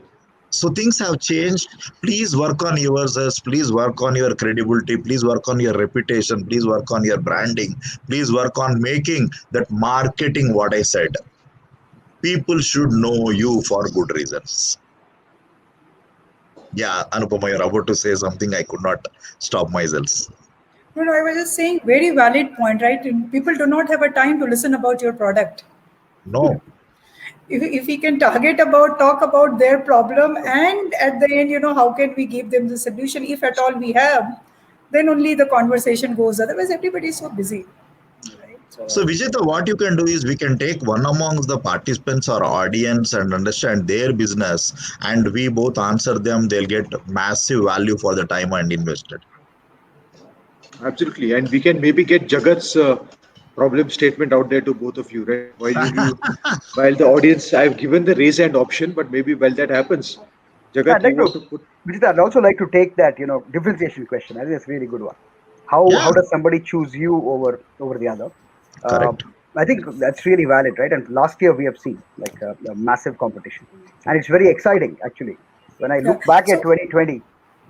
So things have changed. Please work on yourselves. Please work on your credibility. Please work on your reputation. Please work on your branding. Please work on making that marketing what I said. People should know you for good reasons. Yeah, Anupama, you're about to say something. I could not stop myself. No, no, I was just saying very valid point, right? And people do not have a time to listen about your product. No, If we can talk about their problem, and at the end, how can we give them the solution, if at all we have, then only the conversation goes. Otherwise, everybody is so busy, right? so, So Vijay, what you can do is we can take one amongst the participants or audience and understand their business, and we both answer them. They'll get massive value for the time and invested. Absolutely. And we can maybe get Jagat's problem statement out there to both of you, right? While the audience, I've given the raise hand option, but maybe while that happens, Yeah, I'd Jagat, you like to, want to put. Vijita, I'd also like to take that, differentiation question. I think it's a really good one. How Yeah, does somebody choose you over the other? Uh, correct. I think that's really valid, right? And last year we have seen like a massive competition, and it's very exciting actually. When I yeah. look back at So 2020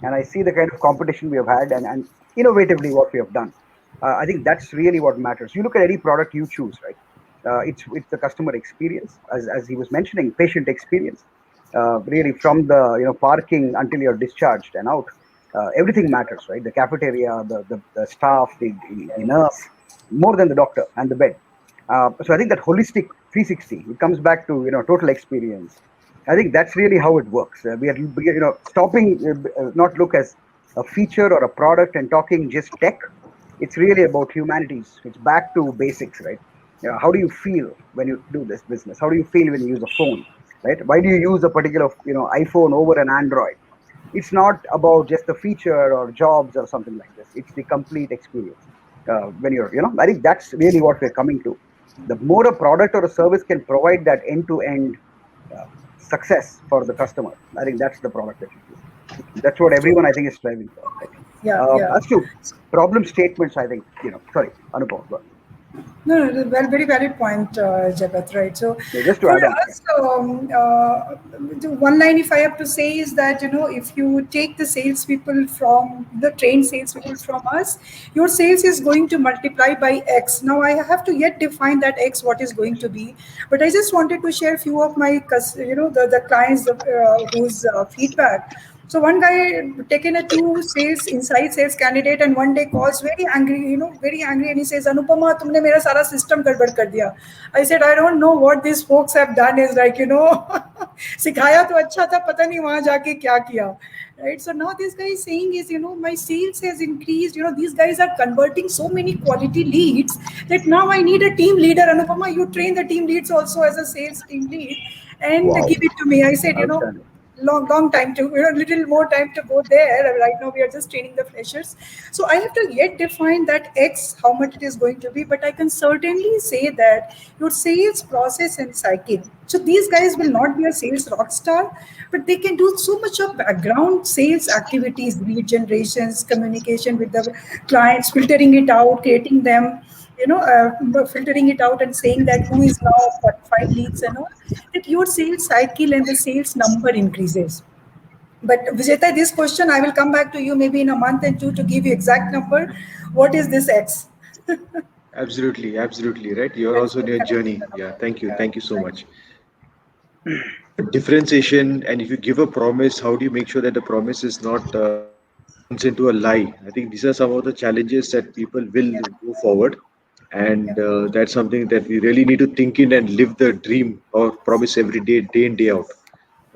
and I see the kind of competition we have had and innovatively what we have done, I think that's really what matters. You look at any product you choose, right? It's the customer experience, as he was mentioning, patient experience. Really, from the parking until you're discharged and out, everything matters, right? The cafeteria, the staff, the nurse, more than the doctor and the bed. So I think that holistic 360, it comes back to total experience. I think that's really how it works. We are stopping, not look as a feature or a product and talking just tech. It's really about humanities. It's back to basics, right? How do you feel when you do this business? How do you feel when you use a phone, right? Why do you use a particular iPhone over an Android? It's not about just the feature or jobs or something like this. It's the complete experience. When I think that's really what we're coming to. The more a product or a service can provide that end-to-end success for the customer, I think that's the product that you do. That's what so everyone I think is striving for. Right? yeah, yeah. As to problem statements, I think sorry, Anupam. Go on. No, very valid point, Jagat, right? So, Yeah, just to for add on. us, the one line if I have to say is that, if you take the salespeople from the trained salespeople from us, your sales is going to multiply by X. Now, I have to yet define that X, what is going to be. But I just wanted to share a few of my, the clients whose feedback. So one guy taken a two sales inside sales candidate and one day calls very angry, very angry, and he says, "Anupama, तुमने मेरा सारा system गड़बड़ कर दिया." I said, "I don't know what these folks have done." Is like, सिखाया तो अच्छा था, पता नहीं वहाँ जाके क्या किया. Right. So now this guy is saying is, my sales has increased. These guys are converting so many quality leads that now I need a team leader. Anupama, you train the team leads also as a sales team lead and Wow. give it to me. I said, Outstanding. long time to little more time to go there. Right now we are just training the freshers, so I have to yet define that X how much it is going to be, but I can certainly say that your sales process and cycle. So these guys will not be a sales rock star, but they can do so much of background sales activities, lead generations, communication with the clients, filtering it out, creating them, filtering it out and saying that who is now qualified leads and all, that your sales cycle and the sales number increases. But Vijeta, this question I will come back to you maybe in a month and two to give you exact number. What is this X? Absolutely, absolutely, right. You're Let's also in stay your connected. journey. Yeah, Yeah, thank you so thank much. you. Differentiation, and if you give a promise, how do you make sure that the promise is not turns into a lie? I think these are some of the challenges that people will Yeah, go forward, yeah. and that's something that we really need to think in and live the dream or promise every day, day in day out.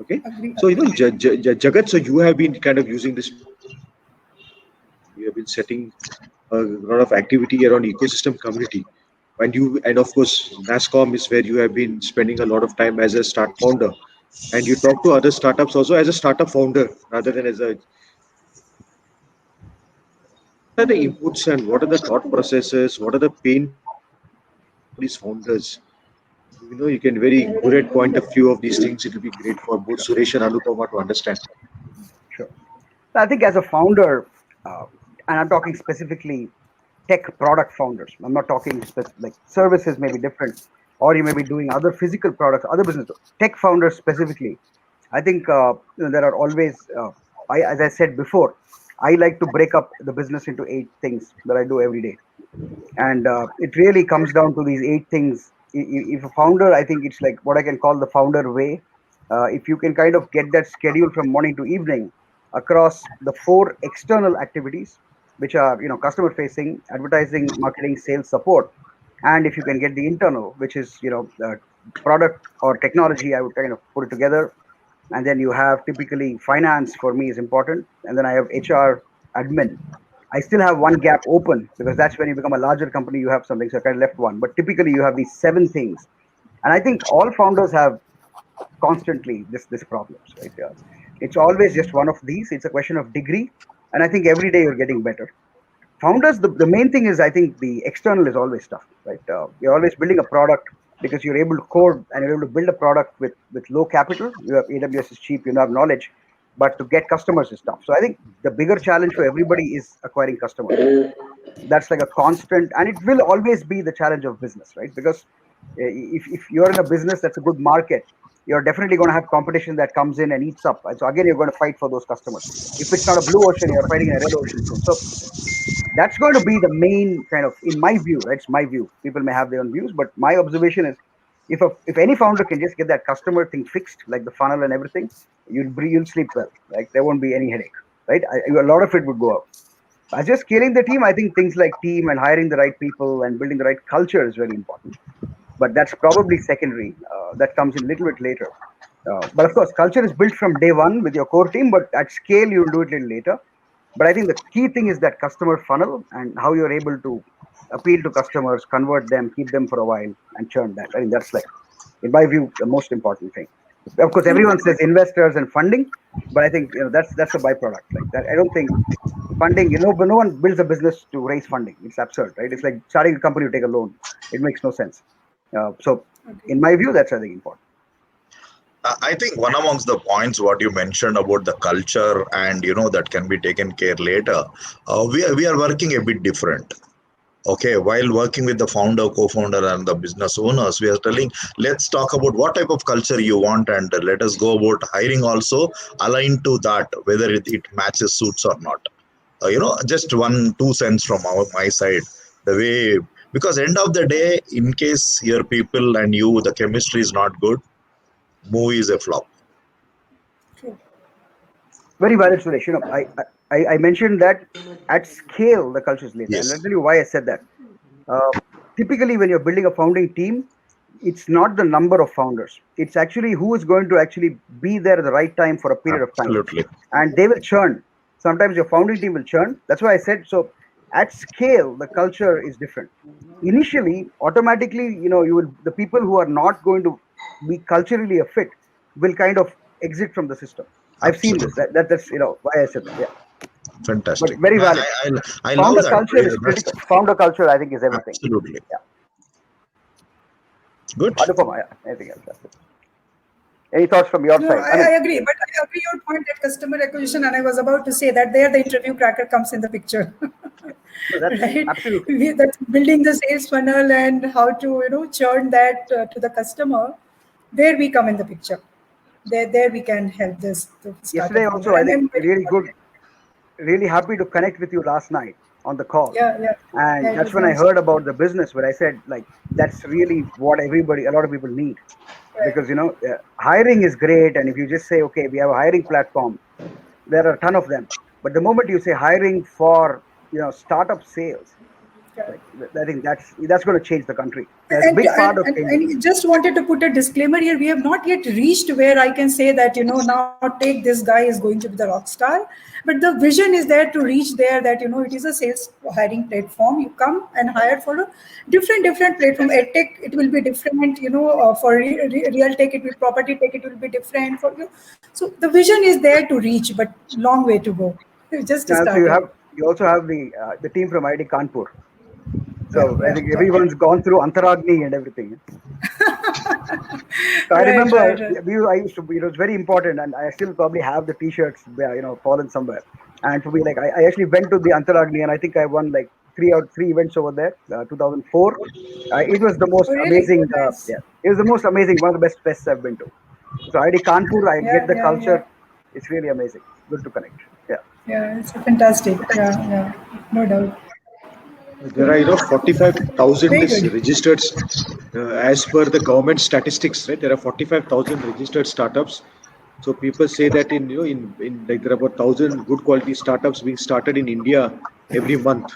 Okay, Agree, so agree. Jagat, so you have been kind of using this. You have been setting a lot of activity around ecosystem community. And of course, NASCOM is where you have been spending a lot of time as a start founder. And you talk to other startups also as a startup founder rather than as a. What are the inputs and what are the thought processes? What are the pain for these founders? You can very good at point a few of these things. It will be great for both Suresh and Anupama to understand. Sure. So I think as a founder, uh, and I'm talking specifically tech product founders. I'm not talking like services may be different, or you may be doing other physical products, other business. Tech founders specifically, I think there are always. As I said before, I like to break up the business into 8 things that I do every day, and it really comes down to these 8 things. If a founder, I think it's like what I can call the founder way. If you can kind of get that schedule from morning to evening across the 4 external activities, which are customer facing, advertising, marketing, sales, support, and if you can get the internal, which is product or technology, I would kind of put it together, and then you have typically finance for me is important, and then I have HR, admin. I still have one gap open because that's when you become a larger company, you have something, so I kind of left one. But typically you have these 7 things. And I think all founders have constantly this problems, right? It's always just one of these. It's a question of degree. And I think every day you're getting better. Founders, the main thing is I think the external is always tough, right? You're always building a product because you're able to code and you're able to build a product with low capital. You have AWS is cheap, you have knowledge, but to get customers is tough. So I think the bigger challenge for everybody is acquiring customers. That's like a constant, and it will always be the challenge of business, right? Because if you're in a business that's a good market, you're definitely going to have competition that comes in and eats up, and so again you're going to fight for those customers. If it's not a blue ocean, you're fighting in a red ocean soon. So that's going to be the main kind of, in my view, right? It's my view. People may have their own views, but my observation is, if any founder can just get that customer thing fixed, like the funnel and everything, you'll sleep well. Like there won't be any headache, right? A lot of it would go out. As you're scaling the team, I think things like team and hiring the right people and building the right culture is very important. But that's probably secondary. That comes in a little bit later. But of course, culture is built from day one with your core team, but at scale, you'll do it a little later. But I think the key thing is that customer funnel and how you're able to appeal to customers, convert them, keep them for a while, and churn that. I think that's like, in my view, the most important thing. Of course, And everyone says investors and funding, but I think that's a byproduct. Like that, I don't think funding. But no one builds a business to raise funding. It's absurd, right? It's like starting a company to take a loan. It makes no sense. So, agree. in my view, that's I think important. I think one amongst the points what you mentioned about the culture and that can be taken care later. We are working a bit different. Okay, while working with the founder, co-founder, and the business owners, we are telling, let's talk about what type of culture you want, and let us go about hiring also aligned to that, whether it matches suits or not. Just 1 2 cents from my side, the way, because end of the day, in case your people and you, the chemistry is not good, movie is a flop. True. Very valid, Suresh. I mentioned that at scale the culture is later, and I'll Yes, tell you why I said that. Uh, Typically, when you're building a founding team, it's not the number of founders. It's actually who is going to actually be there at the right time for a period of time, absolutely. and they will churn. Sometimes your founding team will churn. That's why I said so. At scale, the culture is different. Initially, automatically, you will the people who are not going to be culturally a fit will kind of exit from the system. I've seen this. Absolutely. That's why I said that. Yeah, but Fantastic. very valid. I love Founder that. culture is That's critical. Founder culture, I think, is everything. absolutely Yeah. good. Anupama, yeah. Anything else? That's it. Any thoughts from your No, side? I agree, but I agree your point that customer acquisition, and I was about to say that there the interview cracker comes in the picture, No, that's right? absolutely. That's building the sales funnel and how to churn that to the customer. There we come in the picture. There we can help this to Yesterday startup founder, also, I and think I'm very really good, confident. really happy to connect with you last night on the call. Yeah, yeah, yeah. And It that's was when I nice. heard about the business where I said, like, that's really what a lot of people need. Right. Because, hiring is great. And if you just say, okay, we have a hiring platform, there are a ton of them. But the moment you say hiring for, startup sales, Right. like, I think that's going to change the country. That's a And, big part and, of and, changing. and just wanted to put a disclaimer here. We have not yet reached where I can say that, now take this guy is going to be the rock star. But the vision is there to reach there that, it is a sales hiring platform. You come and hire for a different platform. EdTech, it will be different, for real tech, it will property tech, it will be different for you. So the vision is there to reach, but long way to go. Just And also, started. you also have the team from ID Kanpur. Yeah, So I yeah, think yeah. everyone's gone through Antaragni and everything. So I Right, remember right, right. I used to be, it was very important, and I still probably have the T-shirts, fallen somewhere. And to be like, I actually went to the Antaragni, and I think I won like three events over there. 2004. It was the most Oh, really? amazing. Nice. Yeah, it was the most amazing. One of the best fests I've been to. So ID Kanpur, I get Yeah, the yeah, yeah. culture. It's really amazing. Good to connect. Yeah. Yeah, it's fantastic. Yeah, yeah, no doubt. There are 45,000 Very good. registered as per the government statistics, right? There are 45,000 registered startups. So people say that in like there are about 1,000 good quality startups being started in India every month.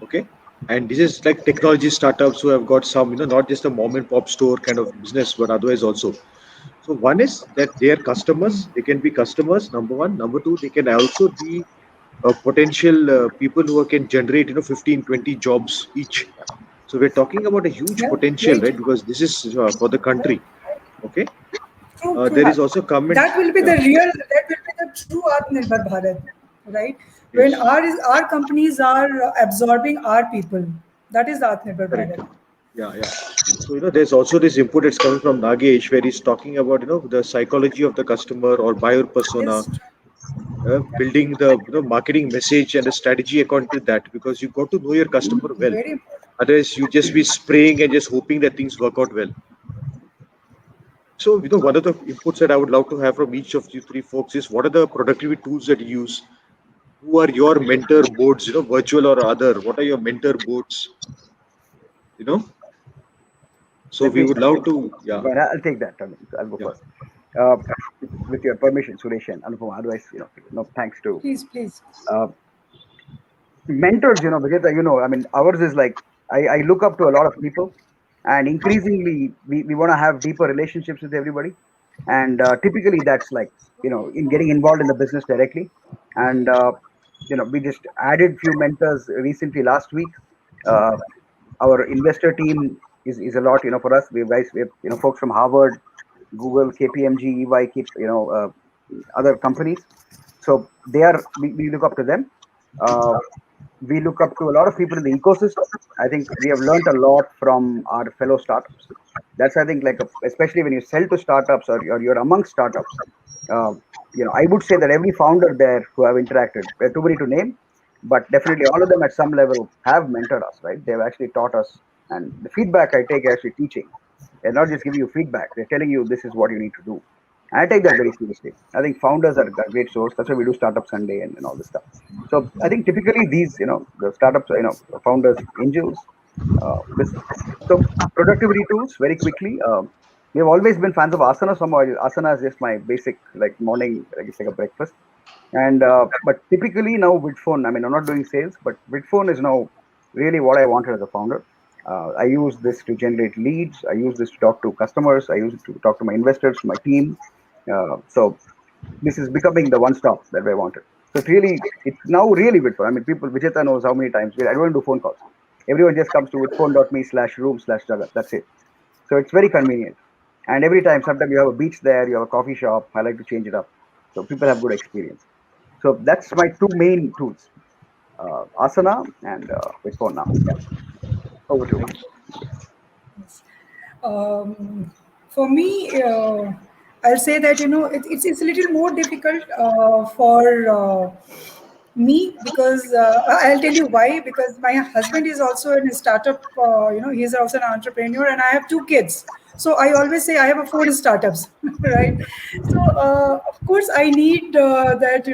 Okay, and this is like technology startups who have got some not just a mom and pop store kind of business, but otherwise also. So one is that they are customers. They can be customers. Number one. Number two, they can also be potential people who can generate 15 20 jobs each. So we're talking about a huge Yeah, potential, very right? true. Because this is for the Right. country. Okay, True, there true. is also government. That will be Yeah. the real, that will be the true Atmanirbhar Bharat, right? When Yes. our companies are absorbing our people, that is the Atmanirbhar Correct. Bharat. Yeah, yeah. So there's also this input that's coming from Nagesh, where he's talking about the psychology of the customer or buyer persona, Yes, true. building the marketing message and the strategy according to that, because you got to know your customer well. Very important. Otherwise, you just be spraying and just hoping that things work out well. So, one of the inputs that I would love to have from each of you three folks is what are the productivity tools that you use? Who are your mentor boards, virtual or other? What are your mentor boards? You know, so Let we me would love to, yeah, But I'll take that. I'll go yeah. first. Uh, with your permission, Suresh and Anupama. Otherwise, no thanks to Please, please. uh, mentors. Vijay, I mean, ours is like I look up to a lot of people, and increasingly we want to have deeper relationships with everybody, and typically that's like in getting involved in the business directly, and we just added few mentors recently last week. Uh, our investor team is a lot for us. We have folks from Harvard, Google, KPMG, EY, other companies. So we look up to them. Uh, we look up to a lot of people in the ecosystem. I think we have learned a lot from our fellow startups. That's I think especially when you sell to startups or you're among startups. Uh, I would say that every founder there who I've interacted, too many to name, but definitely all of them at some level have mentored us, right? They've actually taught us, and the feedback I take actually teaching. They're not just giving you feedback; they're telling you this is what you need to do. And I take that very seriously. I think founders are a great source. That's why we do Startup Sunday and all this stuff. So I think typically these, the startups, founders, angels, this. So productivity tools very quickly. We have always been fans of Asana. Somehow Asana is just my basic like morning, like it's like a breakfast. And but typically now Vidphone, I mean, I'm not doing sales, but Vidphone is now really what I wanted as a founder. I use this to generate leads. I use this to talk to customers. I use it to talk to my investors, my team. So this is becoming the one stop that I wanted. So it's now really Vidphone. I mean, Vijeta knows how many times I don't do phone calls. Everyone just comes to vidphone.me/room/jagat. That's it. So it's very convenient. And every time, sometimes you have a beach there, you have a coffee shop. I like to change it up. So people have good experience. So that's my two main tools, Asana and Vidphone now. Yeah. Over to you. For me, I'll say that it's a little more difficult for me because I'll tell you why. Because my husband is also in a startup. He's also an entrepreneur, and I have two kids. So I always say I have a four startups, right? So of course I need that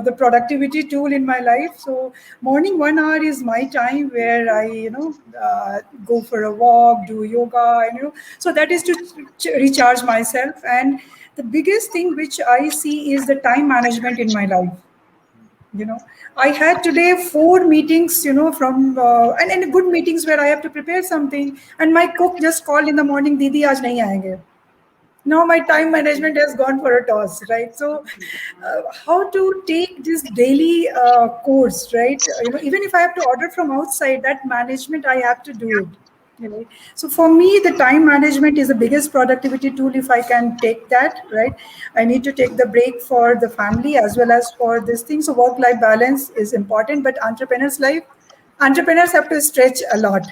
the productivity tool in my life. So morning 1 hour is my time where I go for a walk, do yoga, and so that is to recharge myself. And the biggest thing which I see is the time management in my life. I had today four meetings, from and good meetings where I have to prepare something, and my cook just called in the morning, Didi aaj nahi aayenge. Now my time management has gone for a toss, right? So how to take this daily course, right? Even if I have to order from outside, that management I have to do it. So for me, the time management is the biggest productivity tool. If I can take that, right, I need to take the break for the family as well as for this thing. So work life balance is important, but entrepreneurs have to stretch a lot.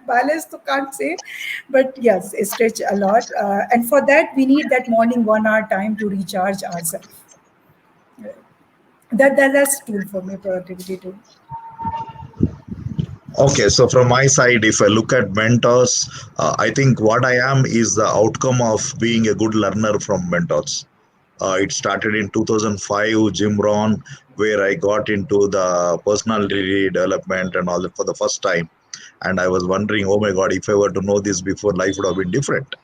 Balance to can't say, but yes, stretch a lot. And for that, we need that morning 1 hour time to recharge ourselves. That's tool for me, productivity tool. Okay, so from my side, if I look at mentors, I think what I am is the outcome of being a good learner from mentors. It started in 2005, Jim Rohn, where I got into the personality development and all that for the first time. And I was wondering, oh my God, if I were to know this before, life would have been different.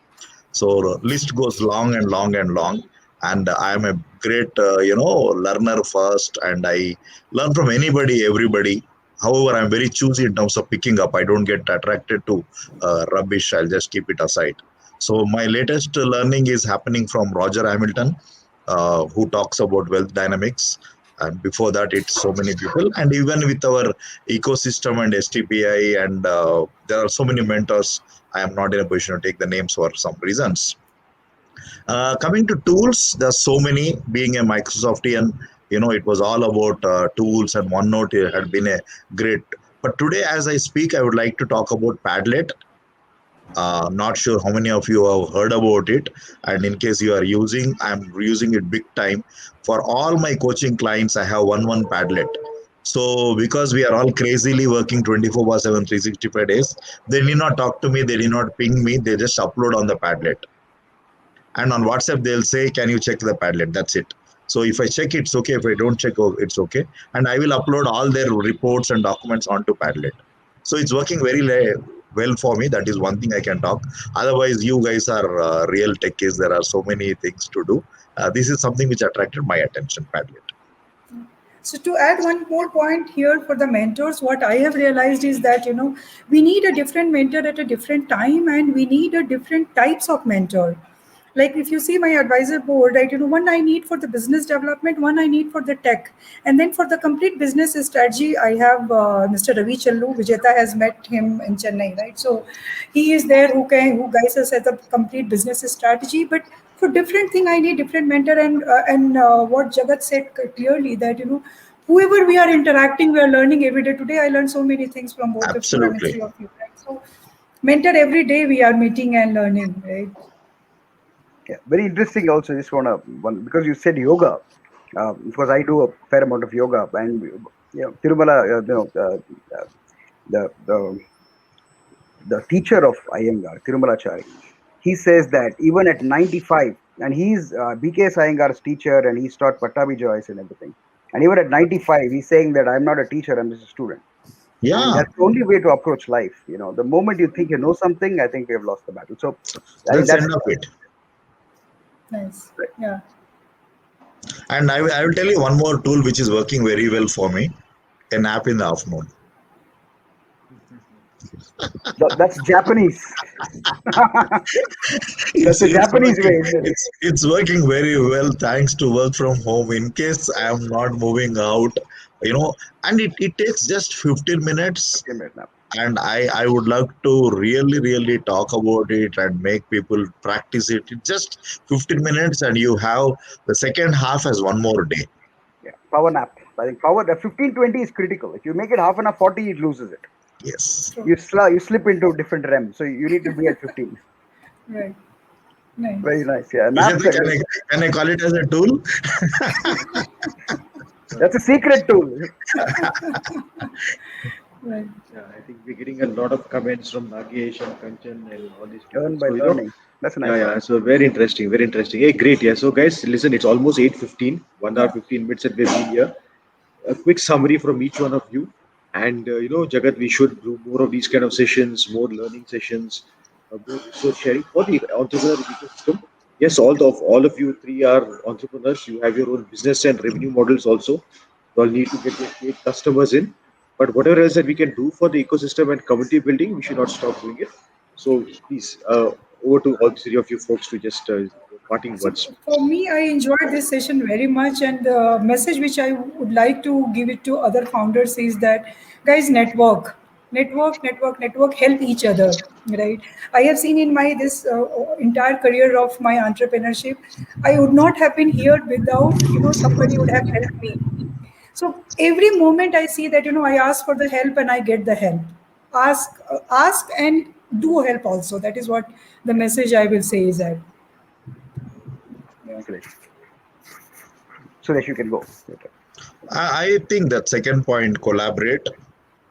So list goes long and long and long. And I am a great, learner first, and I learn from anybody, everybody. However, I'm very choosy in terms of picking up. I don't get attracted to rubbish. I'll just keep it aside. So my latest learning is happening from Roger Hamilton, who talks about wealth dynamics. And before that, it's so many people. And even with our ecosystem and STPI, and there are so many mentors. I am not in a position to take the names for some reasons. Coming to tools, there's so many. Being a Microsoftian, it was all about tools, and OneNote had been a great. But today, as I speak, I would like to talk about Padlet. Not sure how many of you have heard about it, and in case you are using, I'm using it big time. For all my coaching clients, I have one Padlet. So because we are all crazily working 24/7, 365 days, they need not talk to me, they need not ping me, they just upload on the Padlet. And on WhatsApp, they'll say, can you check the Padlet? That's it. So if I check, it's okay. If I don't check, it's okay. And I will upload all their reports and documents onto Padlet. So it's working very well for me. That is one thing I can talk. Otherwise, you guys are real techies. There are so many things to do. This is something which attracted my attention, Padlet. So to add one more point here for the mentors, what I have realized is that we need a different mentor at a different time, and we need a different types of mentor. Like if you see my advisor board, right, one I need for the business development, one I need for the tech, and then for the complete business strategy, I have Mr. Ravi Challu. Vijeta has met him in Chennai, right? So he is there who guides us at the complete business strategy. But for different thing, I need different mentor, and what Jagat said clearly that whoever we are interacting, we are learning every day. Today, I learned so many things from both of you and Absolutely. three of you, right? So mentor every day, we are meeting and learning, right? Yeah, very interesting. Also, just because you said yoga, because I do a fair amount of yoga, and Tirumala, the teacher of Iyengar, Tirumalachari, he says that even at 95, and he's BKS Iyengar's teacher, and he's taught Pattabi Joyce and everything. And even at 95, he's saying that I'm not a teacher, I'm just a student. Yeah. And that's the only way to approach life. The moment you think you know something, I think we have lost the battle. So that's the end of it. Nice. Yeah. And I will tell you one more tool which is working very well for me: a nap in the afternoon. That's Japanese. That's a Japanese way, isn't it? It's working very well thanks to work from home. In case I am not moving out, and it takes just 15 minutes. And I would love to really talk about it and make people practice it. It's just 15 minutes and you have the second half as one more day. Yeah, power nap. I think the 15-20 is critical. If you make it half an hour, 40, it loses it. Yes. You slip into different REM, so you need to be at 15. Right. Nice. Very nice. Yeah. Can I call it as a tool? That's a secret tool. Right. Yeah, I think we're getting a lot of comments from Nagesh and Kanchan and all these people. Earn by learning. That's nice. Yeah. So very interesting. Very interesting. Hey, great. Yeah. So guys, listen. It's almost 8:15. 1 hour 15 minutes that we've been here. A quick summary from each one of you. And Jagat, we should do more of these kind of sessions, more learning sessions, more resource sharing for the entrepreneur ecosystem. Yes, all of you three are entrepreneurs. You have your own business and revenue models also. You all need to get your paid customers in. But whatever else that we can do for the ecosystem and community building, we should not stop doing it. So please, over to all three of you folks to just parting words. For me, I enjoyed this session very much, and the message which I would like to give it to other founders is that, guys, network, help each other, right? I have seen in my this entire career of my entrepreneurship, I would not have been here without somebody would have helped me. So every moment I see that I ask for the help and I get the help. Ask and do help also. That is what the message I will say is that. Great. Suresh, you can go. I think that second point, collaborate.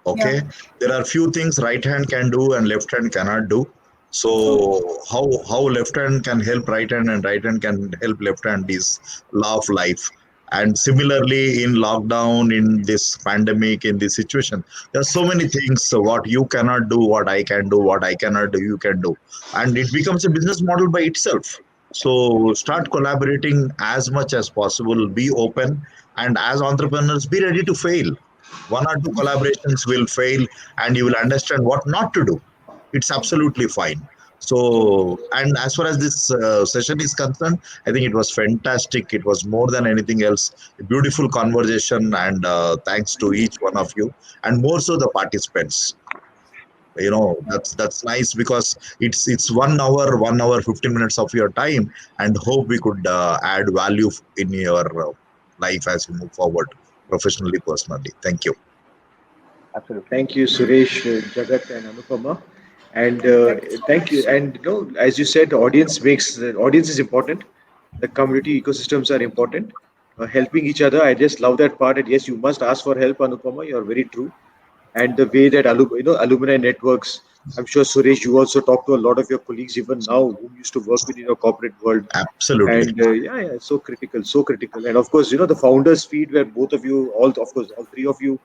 Okay. Yeah. There are few things right hand can do and left hand cannot do. So how left hand can help right hand and right hand can help left hand is law of life. And similarly, in lockdown, in this pandemic, in this situation, there are so many things. So what you cannot do, what I can do, what I cannot do, you can do. And it becomes a business model by itself. So start collaborating as much as possible, be open, and as entrepreneurs, be ready to fail. One or two collaborations will fail and you will understand what not to do. It's absolutely fine. So, and as far as this session is concerned, I think it was fantastic. It was more than anything else, a beautiful conversation, and thanks to each one of you, and more so the participants. That's nice because it's 1 hour, 15 minutes of your time, and hope we could add value in your life as you move forward professionally, personally. Thank you. Absolutely. Thank you, Suresh, Jagat, and Anupama. And thank you. And as you said, the audience is important. The community ecosystems are important. Helping each other. I just love that part. And yes, you must ask for help, Anupama. You are very true. And the way that alumni networks. I'm sure, Suresh, you also talk to a lot of your colleagues even now who used to work with in your corporate world. Absolutely. And so critical. And of course, the founders feed where both of you, all three of you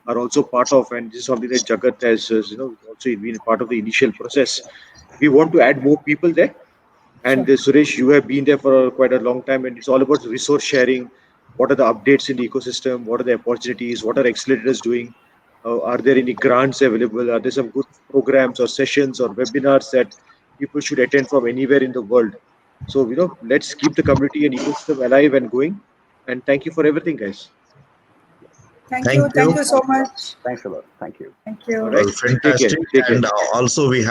are also part of, and this is something that Jagat has, also been part of the initial process. We want to add more people there. And Suresh, you have been there for quite a long time, and it's all about resource sharing. What are the updates in the ecosystem? What are the opportunities? What are accelerators doing? Are there any grants available? Are there some good programs or sessions or webinars that people should attend from anywhere in the world? So, let's keep the community and ecosystem alive and going. And thank you for everything, guys. Thank you so much. Thanks a lot. Thank you. All right. Well, fantastic. Take care. And also we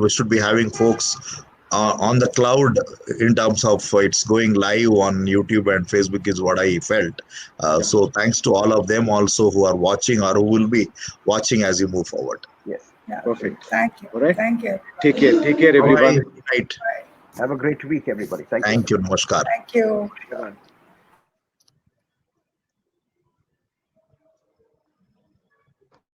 should be having folks on the cloud in terms of it's going live on YouTube and Facebook is what I felt. So thanks to all of them also who are watching or who will be watching as you move forward. Yes. Yeah. Perfect. Thank you. All right. Thank you. Take care, everyone. Right. Have a great week, everybody. Thank you. Namaskar. Thank you. Bye.